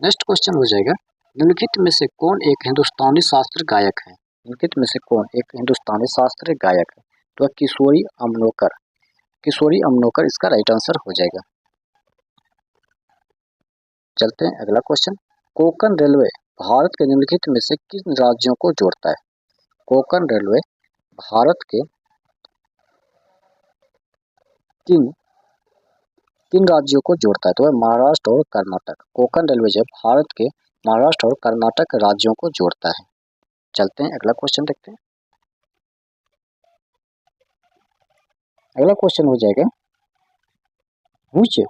नेक्स्ट क्वेश्चन हो जाएगा, निम्नलिखित में से कौन एक हिंदुस्तानी शास्त्रीय गायक है। निम्नलिखित में से कौन एक हिंदुस्तानी शास्त्रीय गायक है, तो वह किशोरी अमनोकर। किशोरी अमनोकर इसका राइट आंसर हो जाएगा। चलते हैं अगला क्वेश्चन। कोंकण रेलवे भारत के निम्नलिखित में से किन राज्यों को जोड़ता है। कोंकण रेलवे भारत के किन राज्यों को जोड़ता है, तो वह महाराष्ट्र और कर्नाटक। कोंकण रेलवे जो भारत के महाराष्ट्र और कर्नाटक राज्यों को जोड़ता है। चलते हैं अगला क्वेश्चन देखते हैं। अगला क्वेश्चन हो जाएगा, which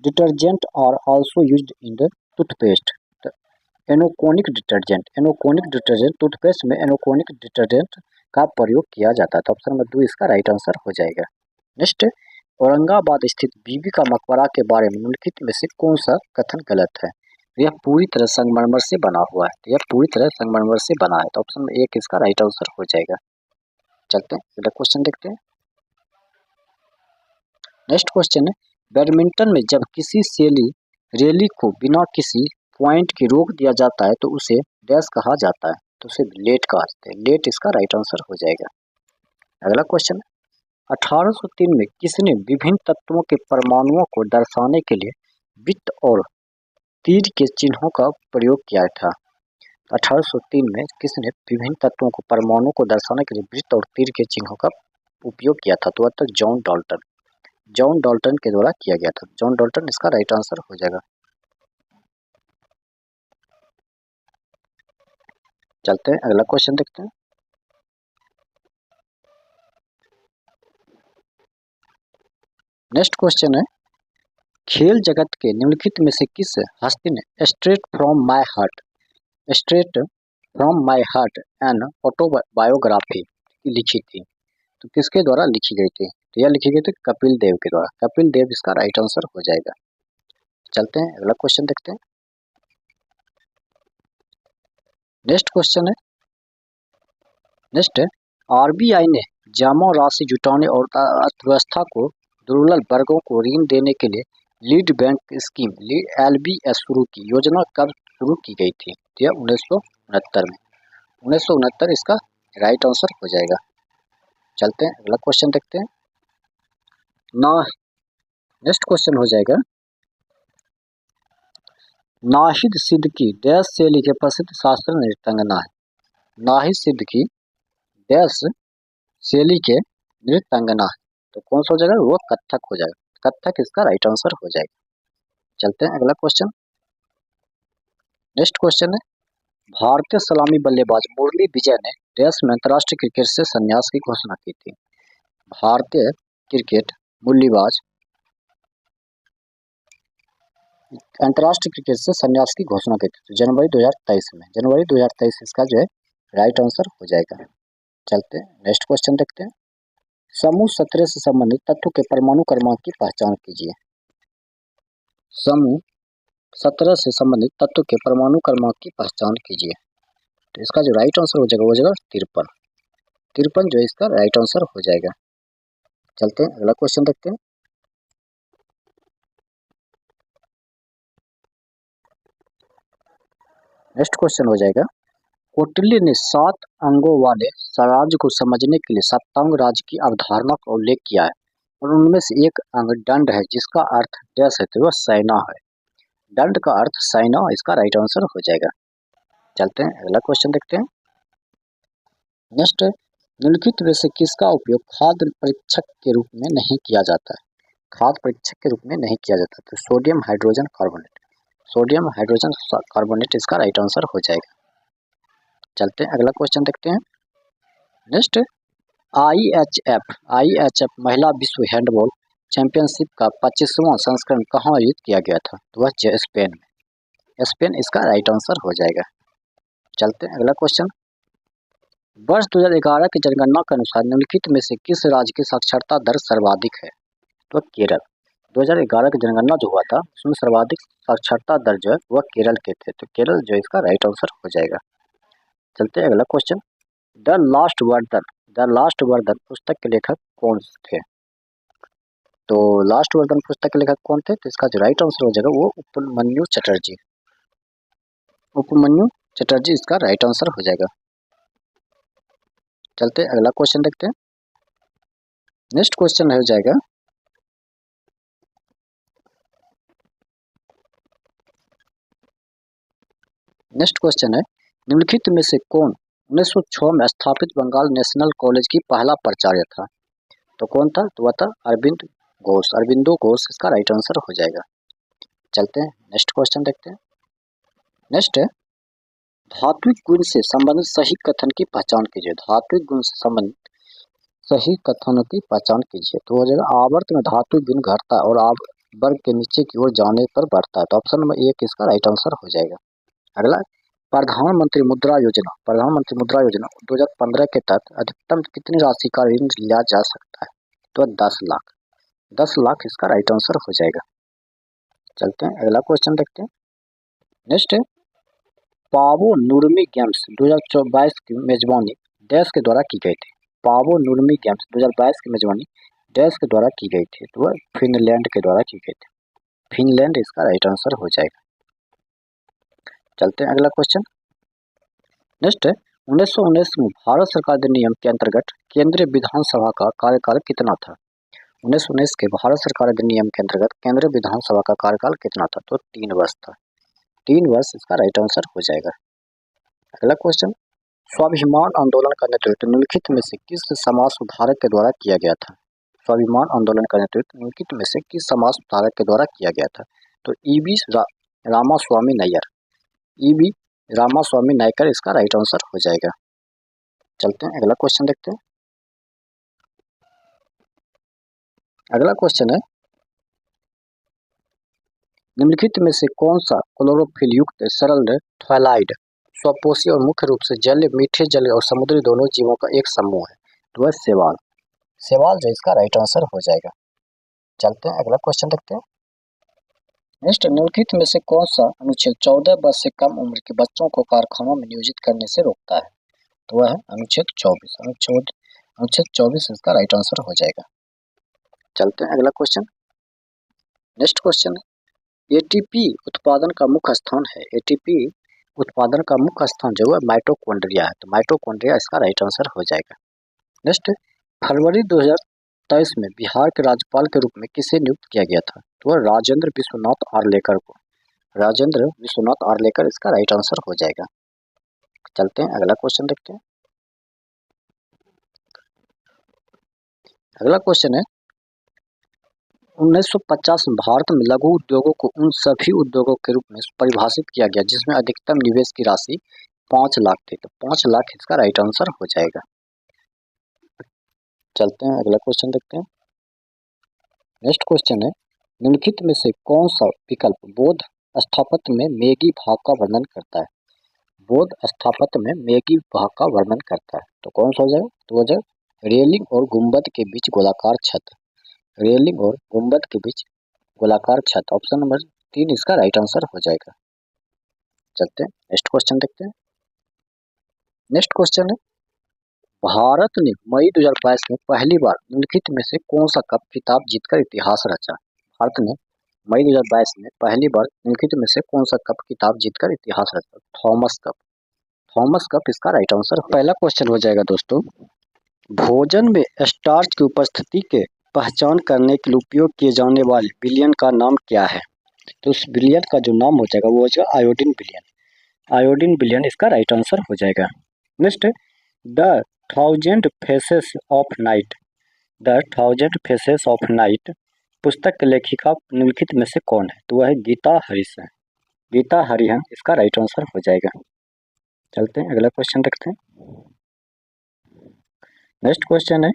detergent are also used in the toothpaste. Anionic detergent toothpaste में एनोकोनिक डिटर्जेंट का प्रयोग किया जाता है। तो ऑप्शन नंबर 2 इसका राइट आंसर हो जाएगा। नेक्स्ट, औरंगाबाद स्थित बीबी का मकबरा के बारे में निम्नलिखित में से कौन सा कथन गलत है। यह पूरी तरह संगमरमर से बना हुआ है। यह पूरी तरह संगमरमर से बना है। तो ऑप्शन नंबर 1 इसका राइट आंसर हो जाएगा। चलते हैं अगला क्वेश्चन देखते हैं। नेक्स्ट क्वेश्चन है, बैडमिंटन में जब किसी रैली को बिना किसी पॉइंट की रोक दिया जाता है तो उसे डैश कहा जाता है, तो उसे लेट कहा जाता है। लेट इसका राइट आंसर हो जाएगा। अगला क्वेश्चन, 1803 में किसने विभिन्न तत्वों के परमाणुओं को दर्शाने के लिए वृत्त और तीर के चिन्हों का प्रयोग किया था। 1803 में किसने विभिन्न तत्वों को परमाणुओं को दर्शाने के लिए वृत्त और तीर के चिन्हों का उपयोग किया था, तो वह था जॉन डाल्टन। जॉन डाल्टन के द्वारा किया गया था। जॉन डाल्टन इसका राइट आंसर हो जाएगा। चलते हैं अगला क्वेश्चन देखते हैं। नेक्स्ट क्वेश्चन है, खेल जगत के निम्नलिखित में से किस हस्ती ने straight from my heart an autobiography लिखी थी, तो किसके द्वारा लिखी गई थी, तो यह लिखी गई थी कपिल देव के द्वारा। कपिल देव इसका राइट आंसर हो जाएगा। चलते हैं अगला क्वेश्चन देखते हैं। नेक्स्ट क्वेश्चन है, RBI ने जमा राशि जुटाने और अर्थव्यवस्था को दुर्बल वर्गों को ऋण देने के लिए लीड बैंक स्कीम LBS शुरू की। योजना कब शुरू की गई थी, तो यह 1969 में। 1969 इसका राइट आंसर हो जाएगा। चलते हैं अगला क्वेश्चन देखते हैं। नेक्स्ट क्वेश्चन हो जाएगा, नाहिद सिद्दीकी डैश शैली के प्रसिद्ध शास्त्रीय नृत्यांगना है। नाहिद सिद्दीकी डैश शैली के नृत्यांगना है, तो कौन सा हो जाएगा, वो कथक हो जाएगा। कथक इसका राइट आंसर हो जाएगा। चलते हैं अगला क्वेश्चन। नेक्स्ट क्वेश्चन है, भारतीय सलामी बल्लेबाज मुरली विजय ने डैश में अंतर्राष्ट्रीय क्रिकेट से संन्यास की घोषणा की थी। भारतीय क्रिकेट बल्लेबाज अंतर्राष्ट्रीय क्रिकेट से संन्यास की घोषणा की थी? तो जनवरी 2023 में, जनवरी 2023 इसका जो है राइट आंसर हो जाएगा। चलते हैं नेक्स्ट क्वेश्चन देखते हैं। समूह 17 से संबंधित तत्व के परमाणु क्रमांक की पहचान कीजिए। समूह 17 से संबंधित तत्व के परमाणु क्रमांक की पहचान कीजिए। तो इसका जो राइट आंसर हो जाएगा वो हो जाएगा 53। 53 जो है इसका राइट आंसर हो जाएगा। चलते हैं अगला क्वेश्चन देखते हैं। नेक्स्ट क्वेश्चन हो जाएगा, कौटिल्य ने 7 अंगों वाले स्वराज्य को समझने के लिए सप्तांग राज्य की अवधारणा का उल्लेख किया है और उनमें से एक अंग दंड है जिसका अर्थ डैश है, तो वह सेना है। दंड का अर्थ सेना, इसका राइट आंसर हो जाएगा। चलते हैं अगला क्वेश्चन देखते हैं। नेक्स्ट, निम्नलिखित में से किसका उपयोग खाद्य परीक्षक के रूप में नहीं किया जाता है? खाद्य परीक्षक के रूप में नहीं किया जाता, तो sodium hydrogen carbonate. Sodium hydrogen carbonate इसका राइट आंसर हो जाएगा। चलते हैं अगला क्वेश्चन देखते हैं। नेक्स्ट, IHF महिला विश्व हैंडबॉल चैंपियनशिप का 25वां संस्करण कहाँ आयोजित किया गया था? तो वह स्पेन में। स्पेन इसका राइट आंसर हो जाएगा। चलते हैं अगला क्वेश्चन। वर्ष 2011 की जनगणना के अनुसार निम्नलिखित में से किस राज्य की साक्षरता दर सर्वाधिक है? तो केरल। 2011 की जनगणना जो हुआ था उसमें सर्वाधिक साक्षरता दर जो है वह केरल के थे, तो केरल जो इसका राइट आंसर हो जाएगा। चलते हैं अगला क्वेश्चन। द लास्ट वर्डन पुस्तक के लेखक कौन थे? तो लास्ट वर्डन पुस्तक के लेखक कौन थे? तो इसका जो राइट आंसर हो जाएगा वो उपमन्यु चटर्जी। उपमन्यु चटर्जी इसका राइट आंसर हो जाएगा। चलते हैं अगला क्वेश्चन देखते हैं। नेक्स्ट क्वेश्चन हो जाएगा, नेक्स्ट क्वेश्चन है, निम्नलिखित में से कौन 1906 में स्थापित बंगाल नेशनल कॉलेज की पहला प्राचार्य था? तो कौन था? तो वह था अरविंदो घोष इसका राइट आंसर हो जाएगा। चलते हैं नेक्स्ट क्वेश्चन देखते हैं। नेक्स्ट है, धात्विक गुण से संबंधित सही कथन की पहचान कीजिए। धात्विक गुण से संबंधित सही कथनों की पहचान कीजिए। तो हो जाएगा, आवर्त में धात्विक गुण घटता है और आप वर्ग के नीचे की ओर जाने पर बढ़ता है। तो ऑप्शन नंबर 1 इसका राइट आंसर हो जाएगा। अगला, प्रधानमंत्री मुद्रा योजना 2015 के तहत अधिकतम कितनी राशि का ऋण लिया जा सकता है? तो 10 लाख। 10 लाख इसका राइट आंसर हो जाएगा। चलते हैं अगला क्वेश्चन देखते हैं। नेक्स्ट है, पावो नुरमी गेम्स 2022 की मेजबानी देश के द्वारा की गई थी। पावो नुरमी गेम्स 2022 की मेजबानी देश के द्वारा की गई थी, तो वह फिनलैंड के द्वारा की गई थी। फिनलैंड इसका राइट आंसर हो जाएगा। चलते हैं अगला क्वेश्चन। नेक्स्ट है, 1919 में भारत सरकार अधिनियम के अंतर्गत केंद्रीय विधानसभा का कार्यकाल कितना था? 1919 के भारत सरकार अधिनियम के अंतर्गत केंद्रीय विधानसभा का कार्यकाल कितना था? तो 3 वर्ष था। 3 वर्ष इसका राइट आंसर हो जाएगा। अगला क्वेश्चन, स्वाभिमान आंदोलन का नेतृत्व निम्नलिखित में से किस समाज सुधारक के द्वारा किया गया था? स्वाभिमान आंदोलन का नेतृत्व निम्नलिखित में से किस समाज सुधारक के द्वारा किया गया था? तो रामास्वामी नायर। ईबी रामास्वामी नायकर इसका राइट आंसर हो जाएगा। चलते हैं अगला क्वेश्चन देखते हैं। अगला क्वेश्चन है, निम्नलिखित में से कौन सा क्लोरोफिल युक्त सरल थैलाइड स्वपोषी और मुख्य रूप से जल, मीठे जल और समुद्री दोनों जीवों का एक समूह है? तो वह सेवाल। सेवाल जो इसका राइट आंसर हो जाएगा। चलते हैं अगला क्वेश्चन देखते हैं। नेक्स्ट, निम्नलिखित में से कौन सा अनुच्छेद 14 वर्ष से कम उम्र के बच्चों को कारखानों में नियोजित करने से रोकता है? तो वह है अनुच्छेद 24। अनुच्छेद 24 इसका राइट आंसर हो जाएगा। चलते हैं अगला क्वेश्चन। नेक्स्ट क्वेश्चन है, एटीपी उत्पादन का मुख्य स्थान है। एटीपी उत्पादन का मुख्य स्थान जो है माइटोकॉन्ड्रिया है, तो माइटोकॉन्ड्रिया इसका राइट आंसर हो जाएगा। नेक्स्ट, फरवरी 2023 में बिहार के राज्यपाल के रूप में किसे नियुक्त किया गया था? तो वह राजेंद्र विश्वनाथ आर्लेकर को। राजेंद्र विश्वनाथ आर्लेकर इसका राइट आंसर हो जाएगा। चलते हैं अगला क्वेश्चन देखते हैं। अगला क्वेश्चन है, 1950 में भारत में लघु उद्योगों को उन सभी उद्योगों के रूप में परिभाषित किया गया जिसमें अधिकतम निवेश की राशि 5 लाख थी, तो 5 लाख इसका राइट आंसर हो जाएगा। चलते हैं अगला क्वेश्चन देखते हैं। नेक्स्ट क्वेश्चन है, निम्नलिखित में से कौन सा विकल्प बौद्ध स्थापत्य में मेगी भाव का वर्णन करता है? बौद्ध स्थापत्य में मेगी भाव का वर्णन करता है, तो कौन सा हो जाएगा? तो हो जाएगा रेलिंग और गुंबद के बीच गोलाकार छत। रेलिंग और गुंबद के बीच गोलाकार छत, ऑप्शन नंबर 3 इसका राइट आंसर हो जाएगा। चलते हैं नेक्स्ट क्वेश्चन देखते हैं। नेक्स्ट क्वेश्चन है, भारत ने मई 2022 में पहली बार निम्नलिखित में से कौन सा कप खिताब जीतकर इतिहास रचा? भारत ने मई 2022 में पहली बार निम्नलिखित में से कौन सा कप खिताब जीतकर इतिहास रचा? Thomas cup. थॉमस कप इसका राइट आंसर। पहला क्वेश्चन हो जाएगा दोस्तों, भोजन में स्टार्च की उपस्थिति के पहचान करने के लिए उपयोग किए जाने वाले विलयन का नाम क्या है? तो उस विलयन का जो नाम हो जाएगा वो हो जाएगा आयोडीन विलयन। आयोडीन विलयन इसका राइट आंसर हो जाएगा। Next, the 1000 faces of night. The 1000 faces of night पुस्तक की लेखिका निम्नलिखित में से कौन है? तो वह है गीता हरिहन। गीता हरिहन इसका राइट आंसर हो जाएगा। चलते हैं अगला क्वेश्चन देखते हैं। नेक्स्ट क्वेश्चन है,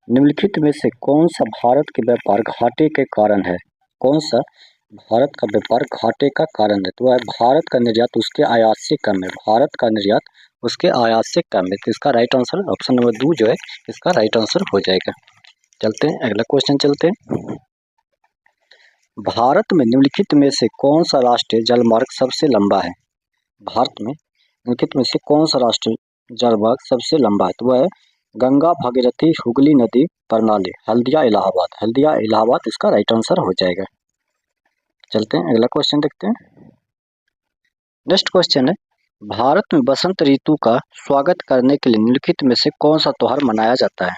निम्नलिखित में से कौन सा भारत के व्यापार घाटे के कारण है? कौन सा भारत का व्यापार घाटे का कारण है? तो वह भारत का निर्यात उसके आयात से कम है। भारत का निर्यात उसके आयात से कम है, तो इसका राइट आंसर ऑप्शन नंबर 2 जो है इसका राइट आंसर हो जाएगा। चलते हैं अगला क्वेश्चन चलते हैं। भारत में निम्नलिखित में से कौन सा राष्ट्रीय जलमार्ग सबसे लंबा है? भारत में निम्नलिखित में से कौन सा राष्ट्रीय जलमार्ग सबसे लंबा है? तो वह है गंगा भागीरथी हुगली नदी प्रणाली हल्दिया इलाहाबाद। हल्दिया इलाहाबाद इसका राइट आंसर हो जाएगा। चलते हैं अगला क्वेश्चन देखते हैं। नेक्स्ट क्वेश्चन है, भारत में बसंत ऋतु का स्वागत करने के लिए निम्नलिखित में से कौन सा त्योहार मनाया जाता है?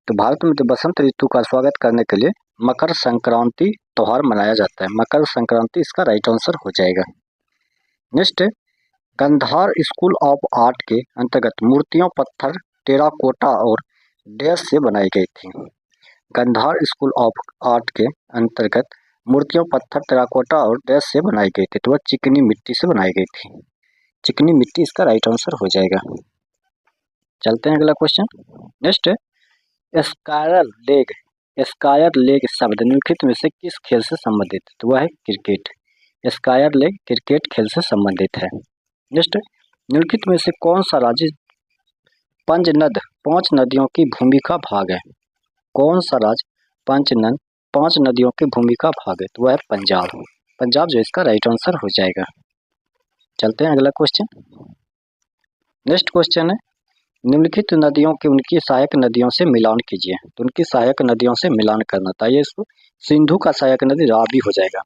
तो भारत में बसंत ऋतु का स्वागत करने के लिए मकर संक्रांति त्योहार मनाया जाता है। मकर संक्रांति इसका राइट आंसर हो जाएगा। Next, Gandhara school of art के अंतर्गत मूर्तियां पत्थर, टेराकोटा और डैश से बनाई गई थी। गंधार स्कूल ऑफ आर्ट के अंतर्गत मूर्तियां पत्थर, टेराकोटा और डैश से बनाई गई थी, तो वह चिकनी मिट्टी से बनाई गई थी। चिकनी मिट्टी इसका राइट आंसर हो जाएगा। चलते हैं अगला क्वेश्चन। नेक्स्ट है, स्कायर लेग। स्कायर लेग शब्द निम्नलिखित में से किस खेल से संबंधित है? तो वह है क्रिकेट। स्कायर लेग क्रिकेट खेल से संबंधित है। नेक्स्ट, निम्नलिखित में से कौन सा राज्य पंचनद 5 नदियों की भूमिका भाग है? कौन सा राज्य पंचनद 5 नदियों की भूमिका भाग है? तो वह है पंजाब। पंजाब जो इसका राइट आंसर हो जाएगा। चलते हैं अगला क्वेश्चन। नेक्स्ट क्वेश्चन है, निम्नलिखित नदियों की उनकी सहायक नदियों से मिलान कीजिए। तो उनकी सहायक नदियों से मिलान करना चाहिए इसको। सिंधु का सहायक नदी रावी हो जाएगा,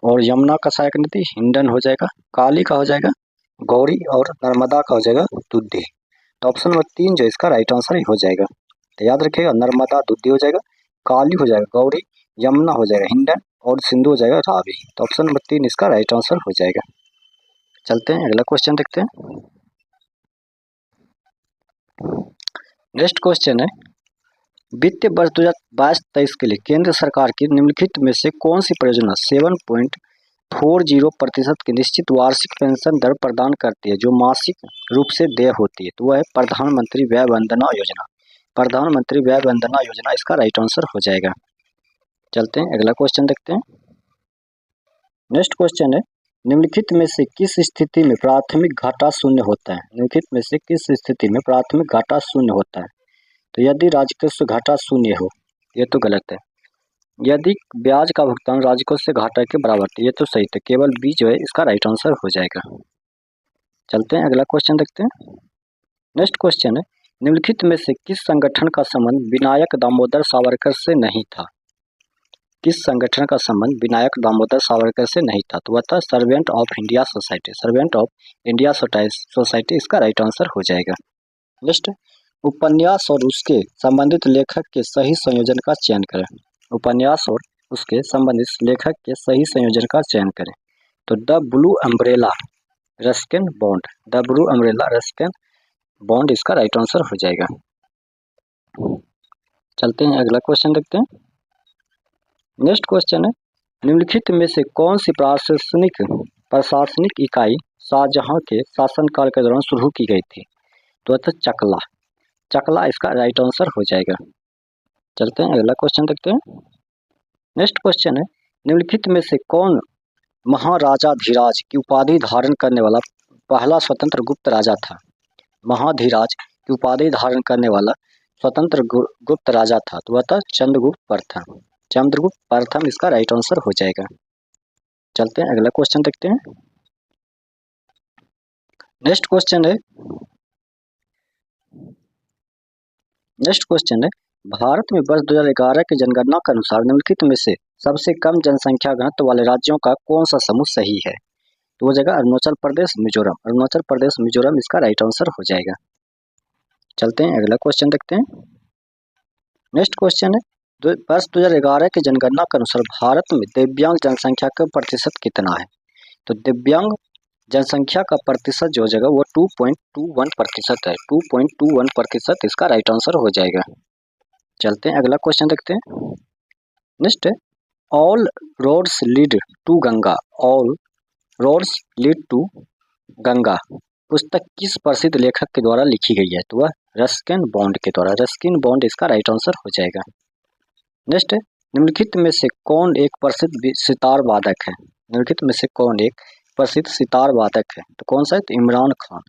और यमुना का सहायक नदी हिंडन हो जाएगा, काली का हो जाएगा गौरी, और नर्मदा का हो जाएगा दुद्धी। तो ऑप्शन नंबर 3 जो इसका राइट आंसर ही हो जाएगा। तो याद रखिएगा, नर्मदा दुद्धी हो जाएगा, काली हो जाएगा गौरी, यमुना हो जाएगा हिंडन, और सिंधु हो जाएगा रावी। तो ऑप्शन नंबर 3 इसका राइट आंसर हो जाएगा। चलते हैं अगला क्वेश्चन देखते हैं। नेक्स्ट क्वेश्चन है, वित्तीय वर्ष 2022-23 के लिए केंद्र सरकार की निम्नलिखित में से कौन सी परियोजना 7.40% की निश्चित वार्षिक पेंशन दर प्रदान करती है जो मासिक रूप से देय होती है? तो वह है प्रधानमंत्री वय वंदना योजना। प्रधानमंत्री वय वंदना योजना इसका राइट आंसर हो जाएगा। चलते हैं अगला क्वेश्चन देखते हैं। नेक्स्ट क्वेश्चन है, निम्नलिखित में से किस स्थिति में प्राथमिक घाटा शून्य होता है? निम्नलिखित में से किस स्थिति में प्राथमिक घाटा शून्य होता है? तो यदि राजकोष घाटा शून्य हो, ये तो गलत है। यदि ब्याज का भुगतान राजकोष से घाटा के बराबर है, ये तो सही है। केवल बी जो है इसका राइट आंसर हो जाएगा। चलते हैं अगला क्वेश्चन देखते हैं। नेक्स्ट क्वेश्चन है, निम्नलिखित में से किस संगठन का संबंध विनायक दामोदर सावरकर से नहीं था? किस संगठन का संबंध विनायक दामोदर सावरकर से नहीं था? तो वह था servant of India society. Servant of India society इसका राइट आंसर हो जाएगा। नेक्स्ट, उपन्यास और उसके संबंधित लेखक के सही संयोजन का चयन करें। उपन्यास और उसके संबंधित लेखक के सही संयोजन का चयन करें। तो the blue umbrella Ruskin bond. The blue umbrella Ruskin bond इसका राइट आंसर हो जाएगा। चलते हैं अगला क्वेश्चन देखते हैं। नेक्स्ट क्वेश्चन है, निम्नलिखित में से कौन सी प्रशासनिक इकाई शाहजहां के शासनकाल के दौरान शुरू की गई थी? तो चकला। चकला इसका राइट आंसर हो जाएगा। चलते हैं अगला क्वेश्चन देखते हैं। नेक्स्ट क्वेश्चन है, निम्नलिखित में से कौन महाराजाधिराज की उपाधि धारण करने वाला पहला स्वतंत्र गुप्त राजा था? महाधीराज की उपाधि धारण करने वाला स्वतंत्र गुप्त राजा था, तो वह था चंद्रगुप्त प्रथम। चंद्रगुप्त प्रथम इसका राइट आंसर हो जाएगा। चलते हैं अगला क्वेश्चन देखते हैं। नेक्स्ट क्वेश्चन है, भारत में वर्ष 2011 की जनगणना के अनुसार निम्नलिखित में से सबसे कम जनसंख्या घनत्व वाले राज्यों का कौन सा समूह सही है? तो वो जगह अरुणाचल प्रदेश, मिजोरम। अरुणाचल प्रदेश, मिजोरम इसका राइट आंसर हो जाएगा। चलते हैं अगला क्वेश्चन देखते हैं। नेक्स्ट क्वेश्चन है, वर्ष 2011 की जनगणना के अनुसार भारत में दिव्यांग जनसंख्या का प्रतिशत कितना है? तो दिव्यांग जनसंख्या का प्रतिशत जो जगह वो 2.21% है। 2.21% इसका राइट आंसर हो जाएगा। चलते हैं अगला क्वेश्चन देखते हैं। नेक्स्ट है, all roads lead to Ganga. All roads lead to Ganga पुस्तक किस प्रसिद्ध लेखक के द्वारा लिखी गई है? तो वह रस्किन बॉन्ड के द्वारा। रस्किन बॉन्ड इसका राइट आंसर हो जाएगा। नेक्स्ट है, निम्नलिखित में से कौन एक प्रसिद्ध सितार वादक है? निम्नलिखित में से कौन एक प्रसिद्ध सितार वादक है? तो कौन सा है? तो इमरान खान।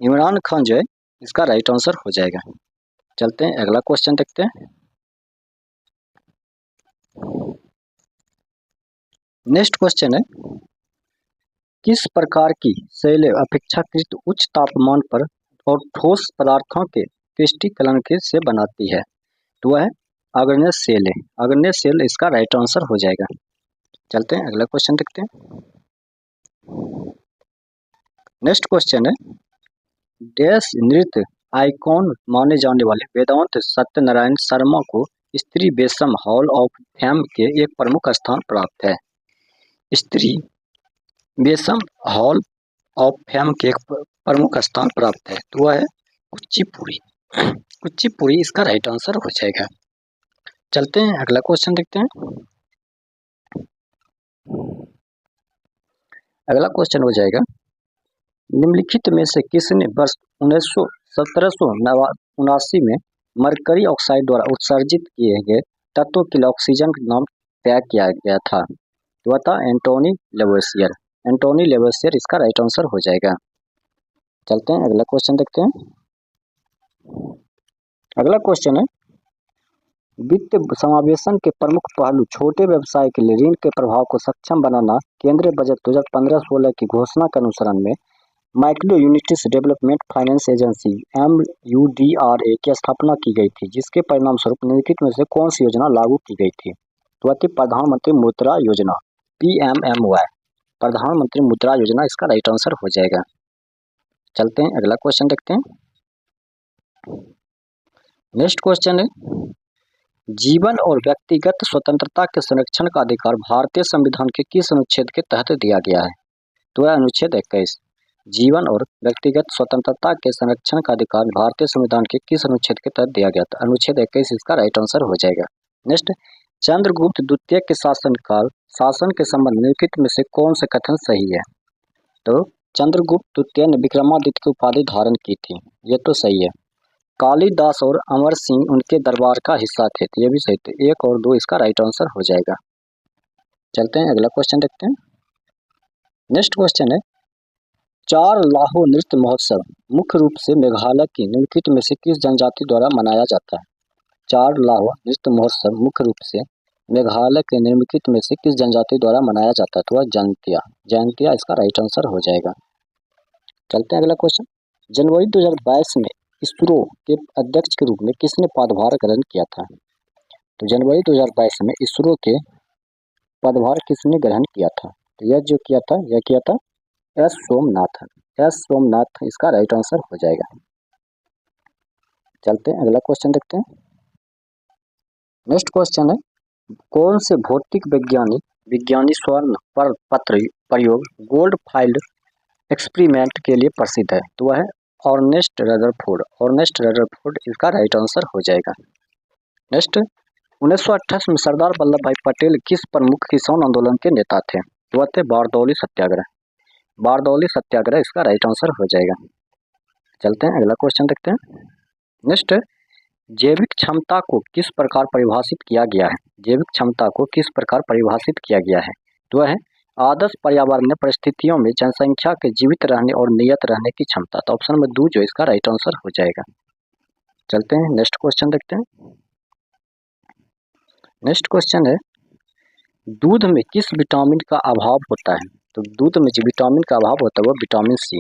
इमरान खान जो है इसका राइट आंसर हो जाएगा। चलते हैं अगला क्वेश्चन देखते हैं। नेक्स्ट क्वेश्चन है, किस प्रकार की शैलें अपेक्षाकृत उच्च तापमान पर और ठोस पदार्थों के क्रिस्टलीकरण से बनाती है? तो वह है अग्नेय शैलें। अग्नेय शैल इसका राइट आंसर हो जाएगा। चलते हैं अगला क्वेश्चन देखते हैं। नेक्स्ट क्वेश्चन है, डैश नृत्य आइकॉन माने जाने वाले वेदांत सत्यनारायण शर्मा को स्त्री बेशम हॉल ऑफ फेम के एक प्रमुख स्थान प्राप्त है? स्त्री बेशम हॉल ऑफ फेम के एक प्रमुख स्थान प्राप्त है, तो वह है कुचिपुड़ी। कुचिपुड़ी इसका राइट आंसर हो जाएगा। चलते हैं अगला क्वेश्चन देखते हैं। अगला क्वेश्चन हो जाएगा, निम्नलिखित में से किसने वर्ष 1779 में मरकरी ऑक्साइड द्वारा उत्सर्जित किए गए तत्व के लिए ऑक्सीजन का नाम तय किया गया था? वह था एंटोनी लेवोसियर। एंटोनी लेवोसियर इसका राइट आंसर हो जाएगा। चलते हैं अगला क्वेश्चन देखते हैं। अगला क्वेश्चन है, वित्त समावेशन के प्रमुख पहलू छोटे व्यवसाय के लिए ऋण के प्रभाव को सक्षम बनाना केंद्रीय बजट 2015-16 की घोषणा के अनुसरण में micro units development finance agency MUDRA की स्थापना की गई थी, जिसके परिणाम स्वरूप निम्नलिखित में से कौन सी योजना लागू की गई थी? तो थी प्रधानमंत्री मुद्रा योजना, PMMY। प्रधानमंत्री मुद्रा योजना इसका राइट आंसर हो जाएगा। चलते हैं अगला क्वेश्चन देखते हैं। नेक्स्ट क्वेश्चन है, जीवन और व्यक्तिगत स्वतंत्रता के संरक्षण का अधिकार भारतीय संविधान के किस अनुच्छेद के तहत दिया गया है? तो है अनुच्छेद 21। जीवन और व्यक्तिगत स्वतंत्रता के संरक्षण का अधिकार भारतीय संविधान के किस अनुच्छेद के तहत दिया गया था? अनुच्छेद 21 इसका राइट आंसर हो जाएगा। नेक्स्ट, चंद्रगुप्त द्वितीय के शासन के संबंध निम्नलिखित में से कौन सा कथन सही है? तो चंद्रगुप्त द्वितीय ने विक्रमादित्य की उपाधि धारण की थी, ये तो सही है। कालिदास और अमर सिंह उनके दरबार का हिस्सा थे, तो ये भी सही थे। 1 और 2 इसका राइट आंसर हो जाएगा। चलते हैं अगला क्वेश्चन देखते हैं। नेक्स्ट क्वेश्चन है, चार लाहो नृत्य महोत्सव मुख्य रूप से मेघालय की निम्नलिखित में से किस जनजाति द्वारा मनाया जाता है? चार लाहो नृत्य महोत्सव मुख्य रूप से मेघालय के निम्नलिखित में से किस जनजाति द्वारा मनाया जाता है? तो वह जैंतिया। जैंतिया इसका राइट आंसर हो जाएगा। चलते हैं अगला क्वेश्चन। जनवरी 2022 में इसरो के अध्यक्ष के रूप में किसने पदभार ग्रहण किया था? तो जनवरी 2022 में इसरो के पदभार किसने ग्रहण किया था? तो यह जो किया था एस सोमनाथन। एस सोमनाथ इसका राइट आंसर हो जाएगा। चलते हैं अगला क्वेश्चन देखते हैं। नेक्स्ट क्वेश्चन है, कौन से भौतिक विज्ञानी स्वर्ण पत्र प्रयोग गोल्ड फाइल्ड एक्सपेरिमेंट के लिए प्रसिद्ध है? तो वह है अर्नेस्ट रदरफोर्ड। अर्नेस्ट रदरफोर्ड इसका राइट आंसर हो जाएगा। नेक्स्ट, 1928 में सरदार वल्लभ भाई पटेल किस प्रमुख किसान आंदोलन के नेता थे? वह थे बारदौली सत्याग्रह। बारदौली सत्याग्रह इसका राइट आंसर हो जाएगा। चलते हैं अगला क्वेश्चन देखते हैं। नेक्स्ट, जैविक क्षमता को किस प्रकार परिभाषित किया गया है? जैविक क्षमता को किस प्रकार परिभाषित किया गया है? तो वह है आदर्श पर्यावरणीय परिस्थितियों में जनसंख्या के जीवित रहने और नियत रहने की क्षमता। तो ऑप्शन नंबर 2 जो इसका राइट आंसर हो जाएगा। चलते हैं नेक्स्ट क्वेश्चन देखते हैं। नेक्स्ट क्वेश्चन है, दूध में किस विटामिन का अभाव होता है? तो दूध में जो विटामिन का अभाव होता है वो विटामिन सी।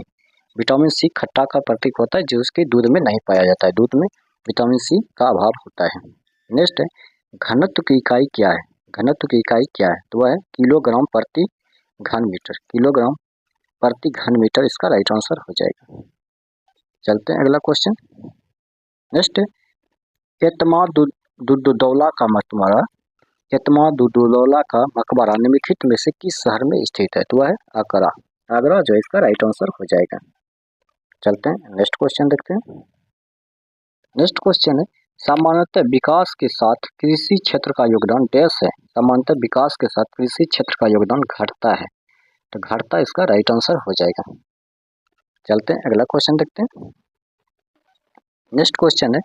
विटामिन सी खट्टा का प्रतीक होता है जो उसके दूध में नहीं पाया जाता है। दूध में विटामिन सी का अभाव होता है। नेक्स्ट है, घनत्व की इकाई क्या है? घनत्व की इकाई क्या है? तो वह है किलोग्राम प्रति घन मीटर। किलोग्राम प्रति घन मीटर इसका राइट आंसर हो जाएगा। चलते हैं अगला क्वेश्चन। नेक्स्ट, एतमादुद्दौला का मकबरा, एतमादुद्दौला का मकबरा निम्नलिखित में से किस शहर में स्थित है? तो वह है आगरा। आगरा जो इसका राइट आंसर हो जाएगा। चलते हैं नेक्स्ट क्वेश्चन देखते हैं। नेक्स्ट क्वेश्चन है, सामान्यतः विकास के साथ कृषि क्षेत्र का योगदान डैश है? सामान्यतः विकास के साथ कृषि क्षेत्र का योगदान घटता है। तो घटता इसका राइट आंसर हो जाएगा। चलते हैं अगला क्वेश्चन देखते हैं। नेक्स्ट क्वेश्चन है,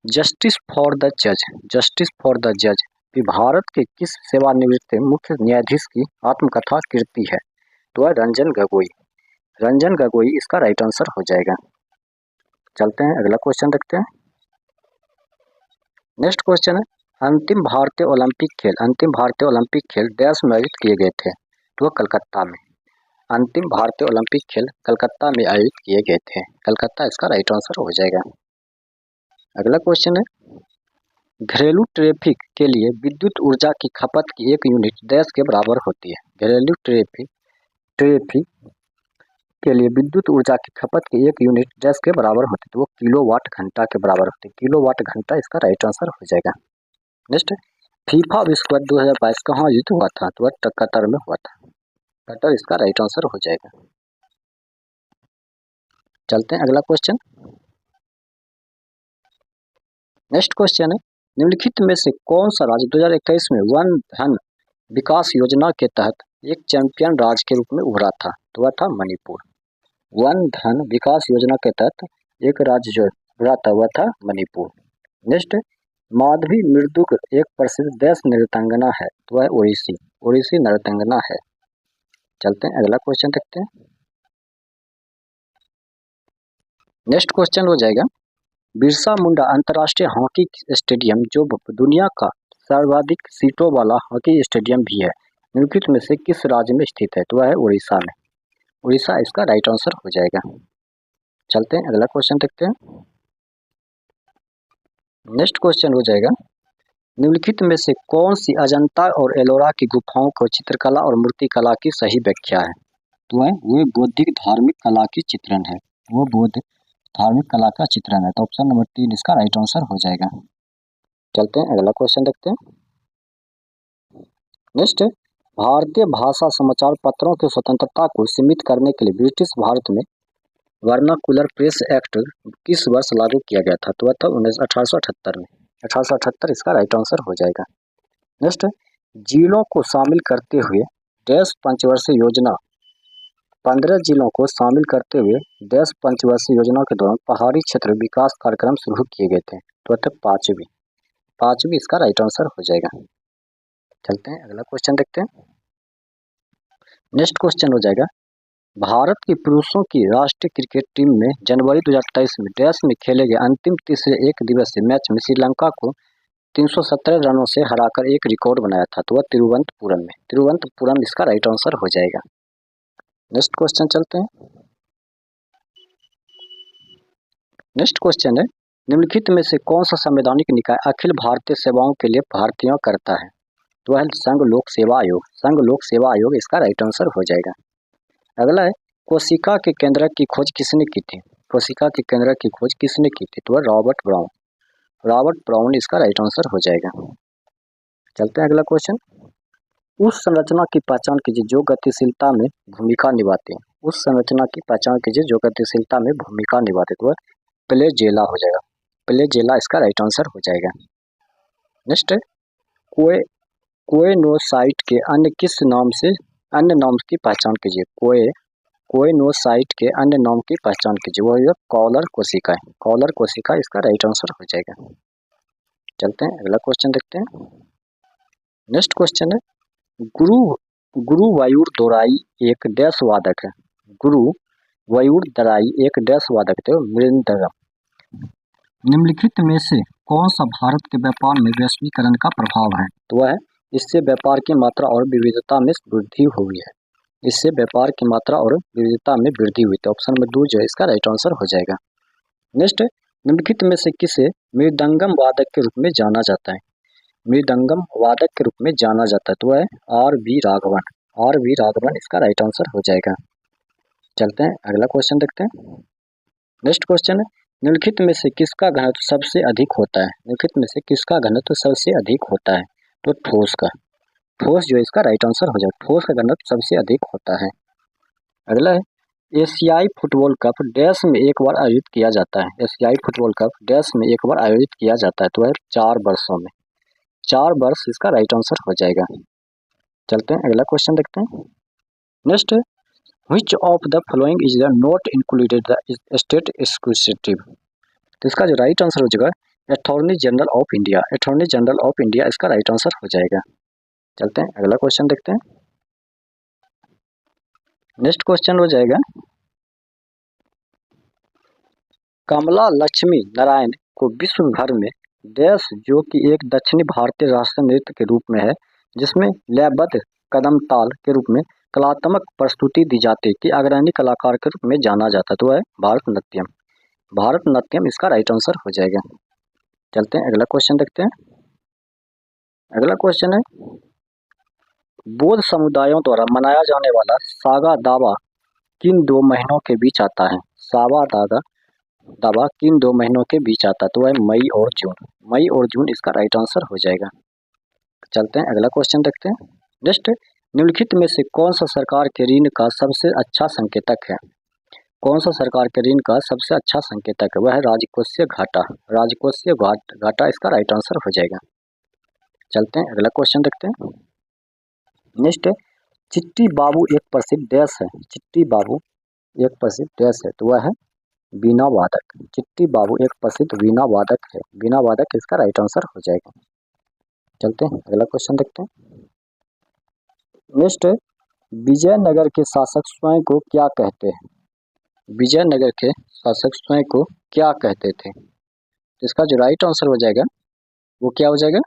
जस्टिस फॉर द जज, जस्टिस फॉर द जज भारत के किस सेवानिवृत्त मुख्य न्यायाधीश की आत्मकथा कृति है? तो वह रंजन गोगोई। रंजन गोगोई इसका राइट आंसर हो जाएगा। चलते हैं अगला क्वेश्चन देखते हैं। नेक्स्ट क्वेश्चन है, अंतिम भारतीय ओलंपिक खेल, अंतिम भारतीय ओलंपिक खेल डैश में आयोजित किए गए थे? तो कलकत्ता में। अंतिम भारतीय ओलंपिक खेल कलकत्ता में आयोजित किए गए थे। कलकत्ता इसका राइट आंसर हो जाएगा। अगला क्वेश्चन है, घरेलू ट्रैफिक के लिए विद्युत ऊर्जा की खपत की एक यूनिट डैश के बराबर होती है? घरेलू ट्रैफिक के लिए विद्युत ऊर्जा की खपत की एक यूनिट डैश के बराबर होती है? तो वो किलोवाट घंटा के बराबर होती है। किलोवाट घंटा इसका राइट आंसर हो जाएगा। नेक्स्ट, फीफा विश्व कप 2022 कहाँ आयोजित हुआ था? तो वह कतर में हुआ था। कतर इसका राइट आंसर हो जाएगा। चलते हैं अगला क्वेश्चन। नेक्स्ट क्वेश्चन है, निम्नलिखित में से कौन सा राज्य 2021 में वन धन विकास योजना के तहत एक चैंपियन राज्य के रूप में उभरा था? तो वह था मणिपुर। वन धन विकास योजना के तहत एक राज्य जो उभरा था वह था मणिपुर। नेक्स्ट, माधवी मृदुक एक प्रसिद्ध देश नृत्यांगना है? तो वह ओडिसी, ओडिसी नृत्यांगना है। चलते हैं अगला क्वेश्चन देखते हैं। नेक्स्ट क्वेश्चन हो जाएगा, बिरसा मुंडा अंतर्राष्ट्रीय हॉकी स्टेडियम जो दुनिया का सर्वाधिक सीटों वाला हॉकी स्टेडियम भी है, निम्नलिखित में से किस राज्य में स्थित है? तो वह है उड़ीसा में। उड़ीसा इसका राइट आंसर हो जाएगा। चलते हैं अगला क्वेश्चन देखते हैं। नेक्स्ट क्वेश्चन हो जाएगा, निम्नलिखित में से कौन सी अजंता और एलोरा की गुफाओं को चित्रकला और मूर्तिकला की सही व्याख्या है? तो वह बौद्धिक धार्मिक कला की चित्रण है। वो बौद्ध धार्मिक कला का चित्रण है। तो ऑप्शन नंबर 3 इसका राइट आंसर हो जाएगा। चलते हैं अगला क्वेश्चन देखते हैं। नेक्स्ट, भारतीय भाषा समाचार पत्रों की स्वतंत्रता को सीमित करने के लिए ब्रिटिश भारत में वर्नाकुलर प्रेस एक्ट किस वर्ष लागू किया गया था? तो वह था 1878 में। 1878 इसका राइट आंसर हो जाएगा। नेक्स्ट, जिलों को शामिल करते हुए डैश पंचवर्षीय योजना, 15 जिलों को शामिल करते हुए डैश पंचवर्षीय योजना के दौरान पहाड़ी क्षेत्र विकास कार्यक्रम शुरू किए गए थे? तो वह था पांचवी इसका राइट आंसर हो जाएगा। चलते हैं अगला क्वेश्चन देखते हैं। नेक्स्ट क्वेश्चन हो जाएगा, भारत की पुरुषों की राष्ट्रीय क्रिकेट टीम में जनवरी 2023 में डैश में खेले गए अंतिम तीसरे एक दिवसीय मैच में श्रीलंका को 317 रनों से हराकर एक रिकॉर्ड बनाया था? तो वह तिरुवनंतपुरम में। तिरुवनंतपुरम इसका राइट आंसर हो जाएगा। नेक्स्ट क्वेश्चन चलते हैं। नेक्स्ट क्वेश्चन है, निम्नलिखित में से कौन सा संवैधानिक निकाय अखिल भारतीय सेवाओं के लिए भर्तियां करता है? तो है संघ लोक सेवा आयोग। संघ लोक सेवा आयोग इसका राइट आंसर हो जाएगा। अगला है, कोशिका के केंद्रक की खोज किसने की थी? कोशिका के केंद्रक की खोज किसने की थी? तो रॉबर्ट ब्राउन। रॉबर्ट ब्राउन इसका राइट आंसर हो जाएगा। चलते हैं अगला क्वेश्चन, उस संरचना की पहचान कीजिए जो गतिशीलता में भूमिका निभाती है। उस संरचना की पहचान कीजिए जो गतिशीलता में भूमिका निभाती है। तो फ्लैजेला हो जाएगा। फ्लैजेला इसका राइट आंसर हो जाएगा। नेक्स्ट है, कोएनोसाइट के अन्य नाम की पहचान कीजिए। कोएनोसाइट के अन्य नाम की पहचान कीजिए। वो कॉलर कोशिका है। कॉलर कोशिका इसका राइट आंसर हो जाएगा। चलते हैं अगला क्वेश्चन देखते हैं। नेक्स्ट क्वेश्चन है गुरु गुरुवायूर दोराई एक डैश वादक है। गुरुवायूर दोराई एक डैश वादक थे मृदंगम। निम्नलिखित में से कौन सा भारत के व्यापार में वैश्वीकरण का प्रभाव है? तो वह है इससे व्यापार की मात्रा और विविधता में वृद्धि हुई है। इससे व्यापार की मात्रा और विविधता में वृद्धि हुई। तो ऑप्शन नंबर 2 जो है इसका राइट आंसर हो जाएगा। नेक्स्ट, निम्नलिखित में से किसे मृदंगम वादक के रूप में जाना जाता है? मृदंगम वादक के रूप में जाना जाता है तो वह R.V. राघवन। R.V. राघवन इसका राइट आंसर हो जाएगा। चलते हैं अगला क्वेश्चन देखते हैं। नेक्स्ट क्वेश्चन है निम्नलिखित में से किसका घनत्व सबसे अधिक होता है? निम्नलिखित में से किसका घनत्व सबसे अधिक होता है? तो ठोस का। ठोस जो है इसका राइट आंसर हो जाएगा। ठोस का घनत्व सबसे अधिक होता है। अगला है एशियाई फुटबॉल कप डैश में एक बार आयोजित किया जाता है। एशियाई फुटबॉल कप डैश में एक बार आयोजित किया जाता है तो वह 4 वर्षों में। 4 वर्ष इसका राइट आंसर हो जाएगा। चलते हैं अगला क्वेश्चन देखते हैं। Next, which of the following is the not included the state executive? तो इसका जो राइट आंसर हो जाएगा attorney general of India. Attorney general of India इसका राइट आंसर हो जाएगा। चलते हैं अगला क्वेश्चन देखते हैं। नेक्स्ट क्वेश्चन हो जाएगा कमला लक्ष्मी नारायण को विश्व भर में डैश जो कि एक दक्षिणी भारतीय राष्ट्रीय नृत्य के रूप में है जिसमें लयबद्ध कदम ताल के रूप में कलात्मक प्रस्तुति दी जाती है कि अग्रणी कलाकार के रूप में जाना जाता है तो वह भारतनाट्यम। भारतनाट्यम इसका राइट आंसर हो जाएगा। चलते हैं अगला क्वेश्चन देखते हैं। अगला क्वेश्चन है बौद्ध समुदायों द्वारा मनाया जाने वाला सागा दावा किन 2 महीनों के बीच आता है? सावा दावा किन 2 महीनों के बीच आता है तो वह मई और जून। मई और जून इसका राइट आंसर हो जाएगा। चलते हैं अगला क्वेश्चन देखते हैं। नेक्स्ट, निम्नलिखित में से कौन सा सरकार के ऋण का सबसे अच्छा संकेतक है? कौन सा सरकार के ऋण का सबसे अच्छा संकेतक है? वह है राजकोषीय घाटा। राजकोषीय घाटा इसका राइट आंसर हो जाएगा। चलते हैं अगला क्वेश्चन देखते हैं। नेक्स्ट, चिट्टी बाबू एक प्रसिद्ध डैश है। चिट्टी बाबू एक प्रसिद्ध डैश है तो वह है वीणा वादक। चिट्टी बाबू एक प्रसिद्ध वीणा वादक है। वीणा वादक इसका राइट आंसर हो जाएगा। चलते हैं अगला क्वेश्चन देखते हैं। नेक्स्ट, विजयनगर के शासक स्वयं को क्या कहते हैं? विजयनगर के शासक स्वयं को क्या कहते थे? तो इसका जो राइट आंसर हो जाएगा वो क्या हो जाएगा?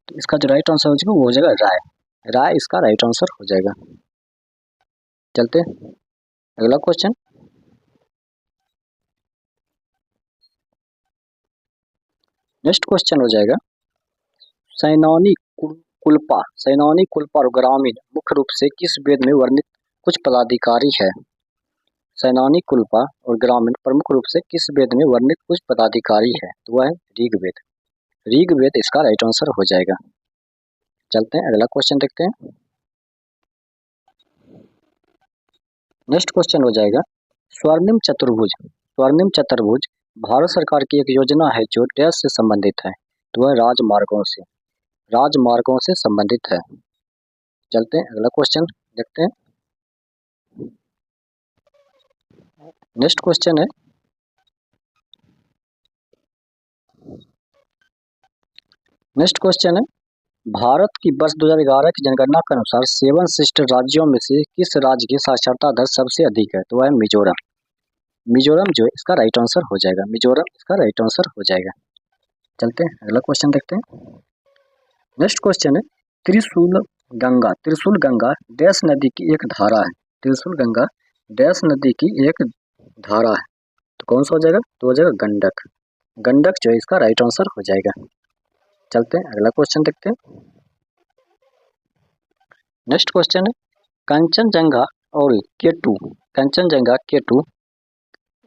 तो इसका जो राइट आंसर हो जाएगा वो हो जाएगा राय। राय इसका राइट आंसर हो जाएगा। चलते अगला क्वेश्चन। नेक्स्ट क्वेश्चन हो जाएगा सैनानी कुल्पा और ग्रामीण मुख्य रूप से किस वेद में वर्णित कुछ पदाधिकारी है? सैनानी कुल्पा और ग्रामीण प्रमुख रूप से किस वेद में वर्णित कुछ पदाधिकारी है तो वह है ऋग्वेद। ऋग्वेद इसका राइट आंसर हो जाएगा। चलते हैं अगला क्वेश्चन देखते हैं। नेक्स्ट क्वेश्चन हो जाएगा स्वर्णिम चतुर्भुज भारत सरकार की एक योजना है जो डैश से संबंधित है तो वह राजमार्गों से संबंधित है। चलते हैं अगला क्वेश्चन देखते हैं। नेक्स्ट क्वेश्चन है भारत की वर्ष 2011 की जनगणना के अनुसार 7 सिस्टर राज्यों में से किस राज्य की साक्षरता दर सबसे अधिक है तो वह है मिजोरम। मिजोरम जो है इसका राइट आंसर हो जाएगा। मिजोरम इसका राइट आंसर हो जाएगा। चलते हैं अगला क्वेश्चन देखते हैं। नेक्स्ट क्वेश्चन है त्रिशूल गंगा डैश नदी की एक धारा है। त्रिशूल गंगा डैश नदी की एक धारा है तो कौन सा हो जाएगा तो हो जाएगा गंडक। गंडक जो है इसका राइट आंसर हो जाएगा। चलते हैं अगला क्वेश्चन देखते हैं। नेक्स्ट क्वेश्चन है कंचनजंगा और केटू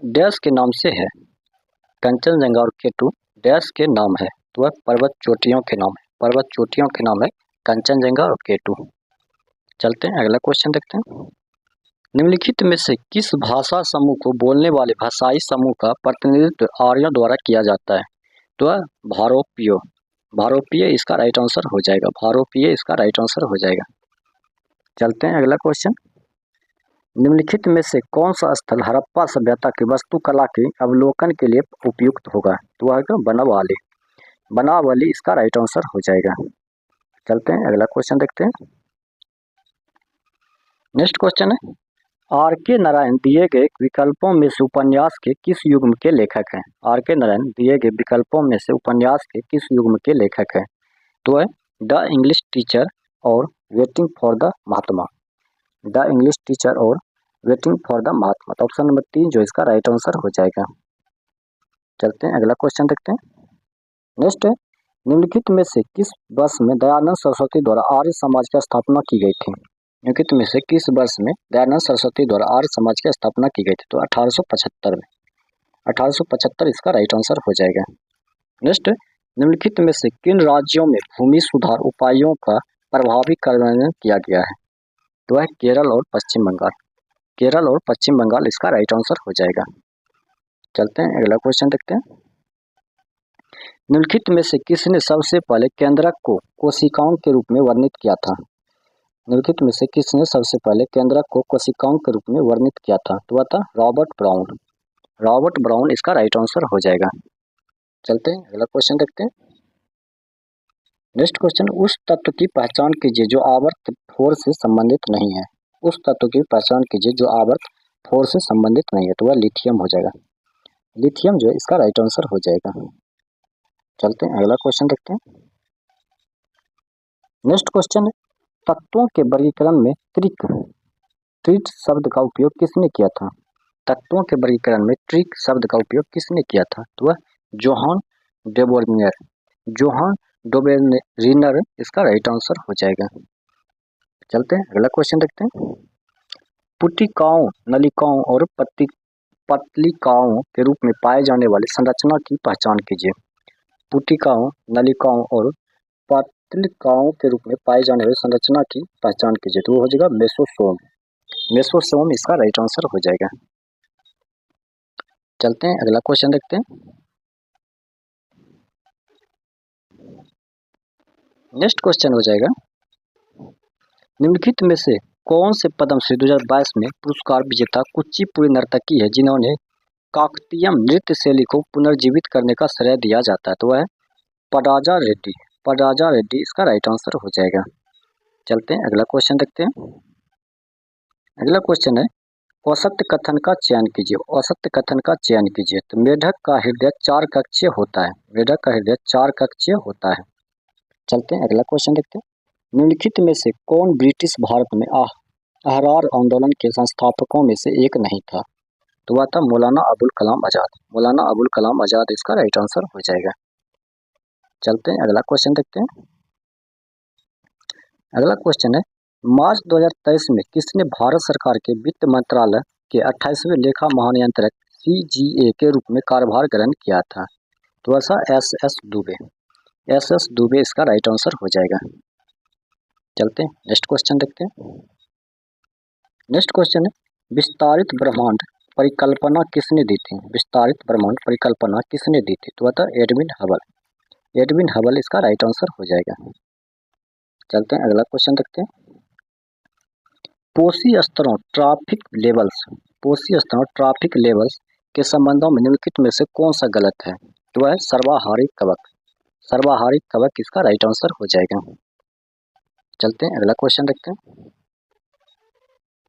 डैश के नाम से है। कंचनजंगा और केटू डैश के नाम है तो वह पर्वत चोटियों के नाम है कंचनजंगा और केटू। चलते हैं अगला क्वेश्चन देखते हैं। निम्नलिखित में से किस भाषा समूह को बोलने वाले भाषाई समूह का प्रतिनिधित्व आर्यों द्वारा किया जाता है तो वह भारोपीय इसका राइट आंसर हो जाएगा। भारोपीय इसका राइट आंसर हो जाएगा। चलते हैं अगला क्वेश्चन। निम्नलिखित में से कौन सा स्थल हड़प्पा सभ्यता की वास्तुकला के अवलोकन के लिए उपयुक्त होगा? तो वह है बनावली। बनावली इसका राइट आंसर हो जाएगा। चलते हैं अगला क्वेश्चन देखते हैं। नेक्स्ट क्वेश्चन है, आर के नारायण दिए गए विकल्पों में से उपन्यास के किस युग्म के लेखक हैं? आर के नारायण दिए गए विकल्पों में से उपन्यास के किस युग्म के लेखक हैं? तो है द इंग्लिश टीचर और waiting for the Mahatma. The English teacher और वेटिंग फॉर द महात्मा। तो ऑप्शन नंबर 3 जो इसका राइट आंसर हो जाएगा। चलते हैं अगला क्वेश्चन देखते हैं। नेक्स्ट है, निम्नलिखित में से किस वर्ष में दयानंद सरस्वती द्वारा आर्य समाज की स्थापना की गई थी? निम्नलिखित में से किस वर्ष में दयानंद सरस्वती द्वारा आर्य समाज की स्थापना की गई थी? तो 1875 में। 1875 इसका राइट आंसर हो जाएगा। नेक्स्ट, निम्नलिखित में से किन राज्यों में भूमि सुधार उपायों का प्रभावी कार्यान्वयन किया गया है? तो है केरल और पश्चिम बंगाल। केरल और पश्चिम बंगाल इसका राइट आंसर हो जाएगा। चलते हैं अगला क्वेश्चन देखते हैं। निम्नलिखित में से किसने सबसे पहले केंद्रक को कोशिकाओं के रूप में वर्णित किया था? निम्नलिखित में से किसने सबसे पहले केंद्रक को कोशिकाओं के रूप में वर्णित किया था? तो वह था रॉबर्ट ब्राउन। रॉबर्ट ब्राउन इसका राइट आंसर हो जाएगा। चलते हैं अगला क्वेश्चन देखते हैं। नेक्स्ट क्वेश्चन, उस तत्व की पहचान कीजिए जो आवर्त फोर से संबंधित नहीं है। उस तत्व की पहचान कीजिए जो आवर्त फोर से संबंधित नहीं है। तो वह लिथियम हो जाएगा। लिथियम जो है इसका राइट आंसर हो जाएगा। चलते हैं अगला क्वेश्चन देखते हैं। नेक्स्ट क्वेश्चन है, तत्वों के वर्गीकरण में ट्रिक शब्द का उपयोग किसने किया था? तत्वों के वर्गीकरण में ट्रिक शब्द का उपयोग किसने किया था? तो वह जोहान डेबोर्नियर। जोहान डोबेरिनर इसका राइट आंसर हो जाएगा। चलते हैं अगला क्वेश्चन देखते हैं। पुटिकाओं, नलिकाओं और पतलिकाओं के रूप में पाए जाने वाली संरचना की पहचान कीजिए। पुटिकाओं, नलिकाओं और पतलिकाओं के रूप में पाए जाने वाली संरचना की पहचान कीजिए। तो वो हो जाएगा मेसोसोम। मेसोसोम इसका राइट आंसर हो जाएगा। चलते हैं अगला क्वेश्चन देखते हैं। नेक्स्ट क्वेश्चन हो जाएगा, निम्नलिखित में से कौन से पद्मश्री 2022 में पुरस्कार विजेता कुचिपुड़ी नर्तकी है जिन्होंने काकतीयम नृत्य शैली को पुनर्जीवित करने का श्रेय दिया जाता है? तो वह है पराजा रेड्डी। पराजा रेड्डी इसका राइट आंसर हो जाएगा। चलते हैं अगला क्वेश्चन देखते हैं। अगला क्वेश्चन है, औसत कथन का चयन कीजिए। औसत कथन का चयन कीजिए। तो मेढक का हृदय 4 कक्षीय होता है। मेढक का हृदय 4 कक्षीय होता है। चलते हैं अगला क्वेश्चन देखते हैं। निम्नलिखित में से कौन ब्रिटिश भारत में अहरार आंदोलन के संस्थापकों में से एक नहीं था? तो वह था मौलाना अबुल कलाम आजाद। मौलाना अबुल कलाम आजाद इसका राइट आंसर हो जाएगा। चलते हैं अगला क्वेश्चन देखते हैं। अगला क्वेश्चन है, मार्च 2023 में किसने भारत सरकार के वित्त मंत्रालय के 28वें लेखा महानियंत्रक CGA के रूप में कार्यभार ग्रहण किया था? तो ऐसा SS दुबे। SS दुबे इसका राइट आंसर हो जाएगा। चलते हैं नेक्स्ट क्वेश्चन देखते हैं। नेक्स्ट क्वेश्चन है, विस्तारित ब्रह्मांड परिकल्पना किसने दी थी? विस्तारित ब्रह्मांड परिकल्पना किसने दी थी? तो वह एडविन हबल। एडविन हबल इसका राइट आंसर हो जाएगा। चलते हैं अगला क्वेश्चन देखते हैं। पोषी स्तरों ट्रैफिक लेवल्स के संबंधों में निम्नलिखित में से कौन सा गलत है? तो वह सर्वाहारी कवक। सर्वाहारी कवक इसका राइट आंसर हो जाएगा। चलते हैं अगला क्वेश्चन देखते हैं।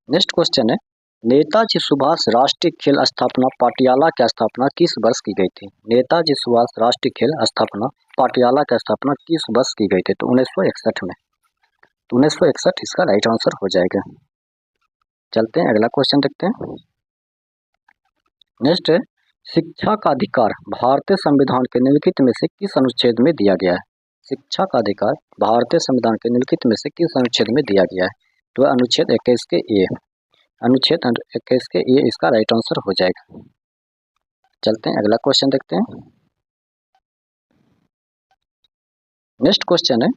नेक्स्ट क्वेश्चन है, नेताजी सुभाष राष्ट्रीय खेल स्थापना पटियाला की स्थापना किस वर्ष की गई थी? नेताजी सुभाष राष्ट्रीय खेल स्थापना पटियाला की स्थापना किस वर्ष की गई थी? तो 1961 में। तो 1961 इसका राइट आंसर हो जाएगा। चलते हैं अगला क्वेश्चन देखते हैं। नेक्स्ट है, शिक्षा का अधिकार भारतीय संविधान के निम्नलिखित में से किस अनुच्छेद में दिया गया है? शिक्षा का अधिकार भारतीय संविधान के निम्नलिखित में से किस अनुच्छेद में दिया गया है? तो अनुच्छेद 21 के ए। अनुच्छेद 21 के ए इसका राइट आंसर हो जाएगा। चलते हैं अगला क्वेश्चन देखते हैं। नेक्स्ट क्वेश्चन है,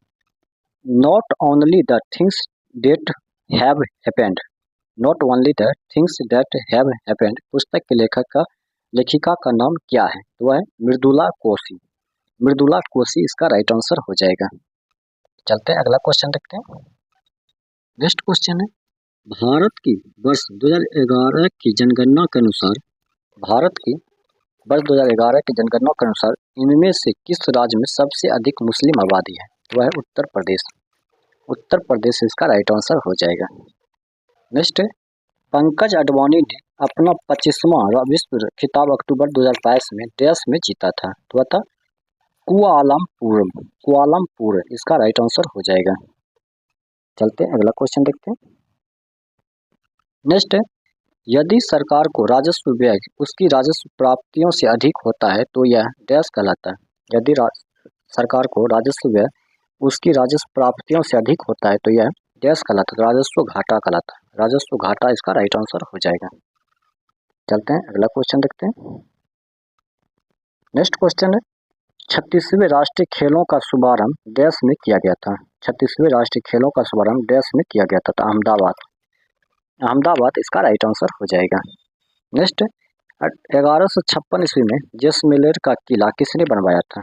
not only the things that have happened. Not only the things that have happened पुस्तक के लेखिका का नाम क्या है? तो वह है मृदुला कोशी। मृदुला कोशी इसका राइट आंसर हो जाएगा। चलते हैं अगला क्वेश्चन देखते हैं। नेक्स्ट क्वेश्चन है, भारत की वर्ष 2011 की जनगणना के अनुसार भारत की वर्ष 2011 की जनगणना के अनुसार इनमें से किस राज्य में सबसे अधिक मुस्लिम आबादी है? वह है उत्तर प्रदेश। उत्तर प्रदेश इसका राइट आंसर हो जाएगा। नेक्स्ट, पंकज अडवाणी ने अपना 25वां विश्व खिताब अक्टूबर 2022 में डैश में जीता था, तो बता कुआलालंपुर इसका राइट आंसर हो जाएगा। चलते हैं अगला क्वेश्चन देखते हैं। नेक्स्ट, यदि सरकार को राजस्व व्यय उसकी राजस्व प्राप्तियों से अधिक होता है तो यह डैश कहलाता है। यदि सरकार को राजस्व व्यय उसकी राजस्व प्राप्तियों से अधिक होता है तो यह डैश कहलाता है, राजस्व घाटा कहलाता है। राजस्व घाटा इसका राइट आंसर हो जाएगा। चलते हैं अगला क्वेश्चन देखते हैं। नेक्स्ट क्वेश्चन है, 36वें राष्ट्रीय खेलों का शुभारंभ डैश में किया गया था। 36वें राष्ट्रीय खेलों का शुभारंभ डैश में किया गया था, तो अहमदाबाद इसका राइट आंसर हो जाएगा। नेक्स्ट, 1156 ईस्वी में जैसलमेर का किला किसने बनवाया था?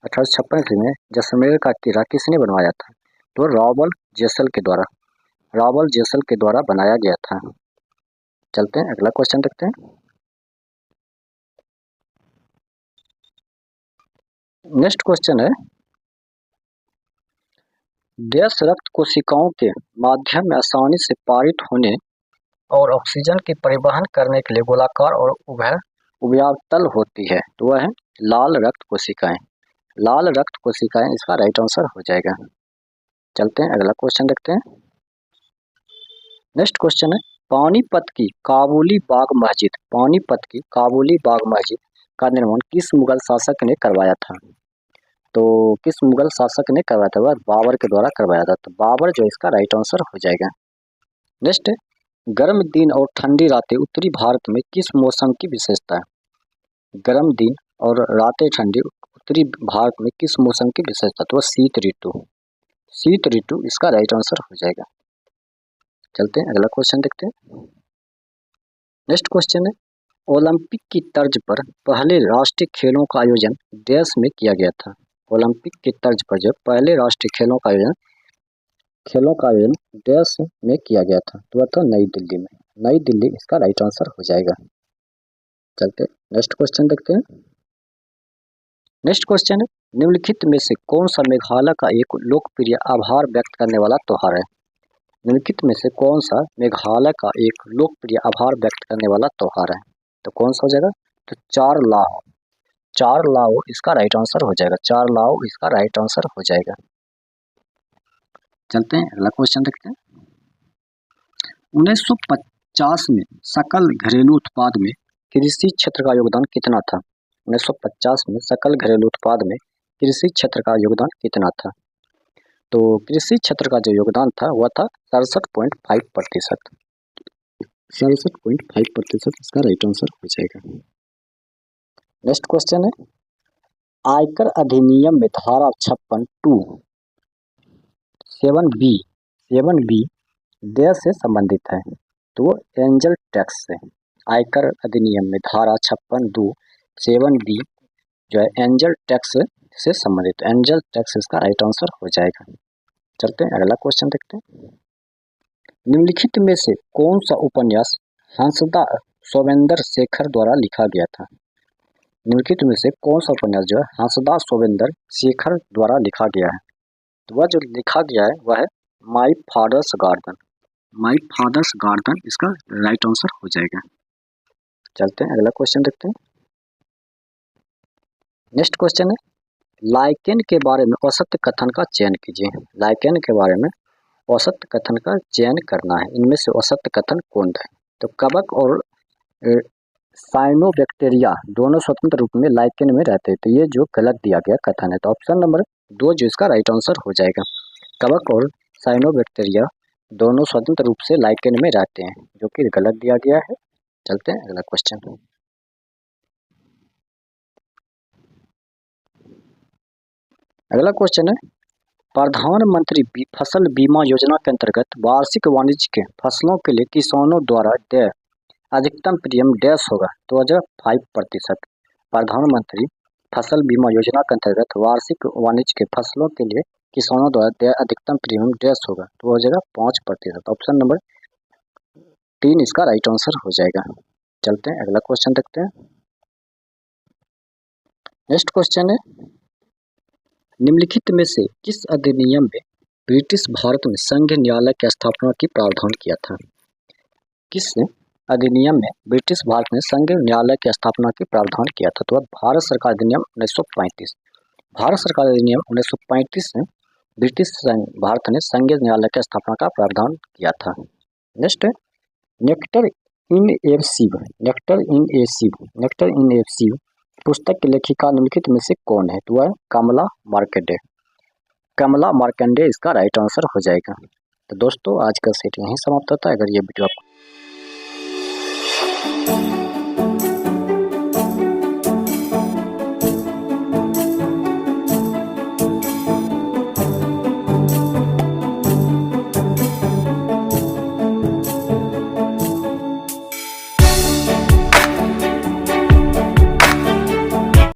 1856 ईस्वी में जैसलमेर का किला किसने बनवाया था? तो रावल जैसल के द्वारा बनाया गया था। चलते हैं अगला क्वेश्चन देखते हैं। नेक्स्ट क्वेश्चन है, डैश रक्त कोशिकाओं के माध्यम में आसानी से पारित होने और ऑक्सीजन की परिवहन करने के लिए गोलाकार और उभयतल होती है, तो वह है लाल रक्त कोशिकाएं। लाल रक्त कोशिकाएं इसका राइट आंसर हो जाएगा। चलते हैं अगला क्वेश्चन देखते हैं। नेक्स्ट क्वेश्चन है, पानीपत की काबुली बाग मस्जिद का निर्माण किस मुगल शासक ने करवाया था? तो किस मुगल शासक ने करवाया था? वह बाबर के द्वारा करवाया था, तो बाबर जो इसका राइट आंसर हो जाएगा। नेक्स्ट, गर्म दिन और ठंडी रातें उत्तरी भारत में किस मौसम की विशेषता है? गर्म दिन और रातें ठंडी उत्तरी भारत में किस मौसम की विशेषता? तो शीत ऋतु इसका राइट आंसर हो जाएगा। चलते हैं अगला क्वेश्चन देखते हैं। नेक्स्ट क्वेश्चन है, ओलंपिक की तर्ज पर पहले राष्ट्रीय खेलों का आयोजन देश में किया गया था। ओलंपिक की तर्ज पर जो पहले राष्ट्रीय खेलों का आयोजन देश में किया गया था, तो वह था नई दिल्ली में। नई दिल्ली इसका राइट आंसर हो जाएगा। चलते नेक्स्ट क्वेश्चन देखते हैं। नेक्स्ट क्वेश्चन है, निम्नलिखित में से कौन सा मेघालय का एक लोकप्रिय आभार व्यक्त करने वाला त्योहार है? निम्नलिखित में से कौन सा मेघालय का एक लोकप्रिय आभार व्यक्त करने वाला त्योहार है? तो कौन सा हो जाएगा? तो चार लाओ इसका राइट आंसर हो जाएगा। चार लाओ इसका राइट आंसर हो जाएगा। चलते हैं अगला क्वेश्चन देखते हैं। 1950 में सकल घरेलू उत्पाद में कृषि क्षेत्र का योगदान कितना था? 1950 में सकल घरेलू उत्पाद में कृषि क्षेत्र का योगदान कितना था? तो कृषि क्षेत्र का जो योगदान था वह था 67.5%। 67.5% इसका राइट आंसर हो जाएगा। नेक्स्ट क्वेश्चन है, आयकर अधिनियम में धारा 7B देश से संबंधित है, तो एंजल टैक्स से। आयकर अधिनियम में धारा 7B जो है एंजल टैक्स से संबंधित। एंजल टैक्स इसका राइट आंसर हो जाएगा। चलते हैं अगला क्वेश्चन देखते हैं। निम्नलिखित में से कौन सा उपन्यास हंसदा सोमेंद्र शेखर द्वारा लिखा गया था? निम्नलिखित में से कौन सा उपन्यास जो है हंसदा सोमेंद्र शेखर द्वारा लिखा गया है? तो वह जो लिखा गया है वह है माई फादर्स गार्डन इसका राइट आंसर हो जाएगा। चलते हैं अगला क्वेश्चन देखते हैं। नेक्स्ट क्वेश्चन है, लाइकेन के बारे में औसत कथन का चयन कीजिए। लाइकेन के बारे में औसत कथन का चयन करना है। इनमें से औसत कथन कौन है? तो कवक और साइनोबैक्टीरिया दोनों स्वतंत्र रूप में लाइकेन में रहते हैं, तो ये जो गलत दिया गया कथन है, तो ऑप्शन नंबर 2 जो इसका राइट आंसर हो जाएगा। कवक और साइनोबैक्टीरिया दोनों स्वतंत्र रूप से लाइकेन में रहते हैं, जो कि गलत दिया गया है। चलते हैं अगला क्वेश्चन। अगला क्वेश्चन है, प्रधानमंत्री फसल बीमा योजना के अंतर्गत वार्षिक वाणिज्यिक फसलों के लिए किसानों द्वारा देय अधिकतम प्रीमियम डैश होगा, तो वह 5%। प्रधानमंत्री फसल बीमा योजना के अंतर्गत वार्षिक वाणिज्यिक फसलों के लिए किसानों द्वारा देय अधिकतम प्रीमियम डैश होगा, तो वह हो जाएगा 5%। ऑप्शन नंबर 3 इसका राइट आंसर हो जाएगा। चलते हैं अगला क्वेश्चन देखते हैं। नेक्स्ट क्वेश्चन है, निम्नलिखित में से किस अधिनियम में ब्रिटिश भारत में संघ न्यायालय की स्थापना की प्रावधान किया था? किस अधिनियम में ब्रिटिश भारत में संघ न्यायालय की स्थापना की प्रावधान किया था? तो भारत सरकार अधिनियम 1935। भारत सरकार अधिनियम 1935 में ब्रिटिश भारत ने संघ न्यायालय की स्थापना का प्रावधान किया था। नेक्स्ट, नेक्टर इन ए सिव पुस्तक की लेखिका निम्नलिखित में से कौन है? तो वह कमला मार्कंडे। कमला मार्कंडे इसका राइट आंसर हो जाएगा। तो दोस्तों आज का सेट यहीं समाप्त होता है। अगर ये वीडियो आपको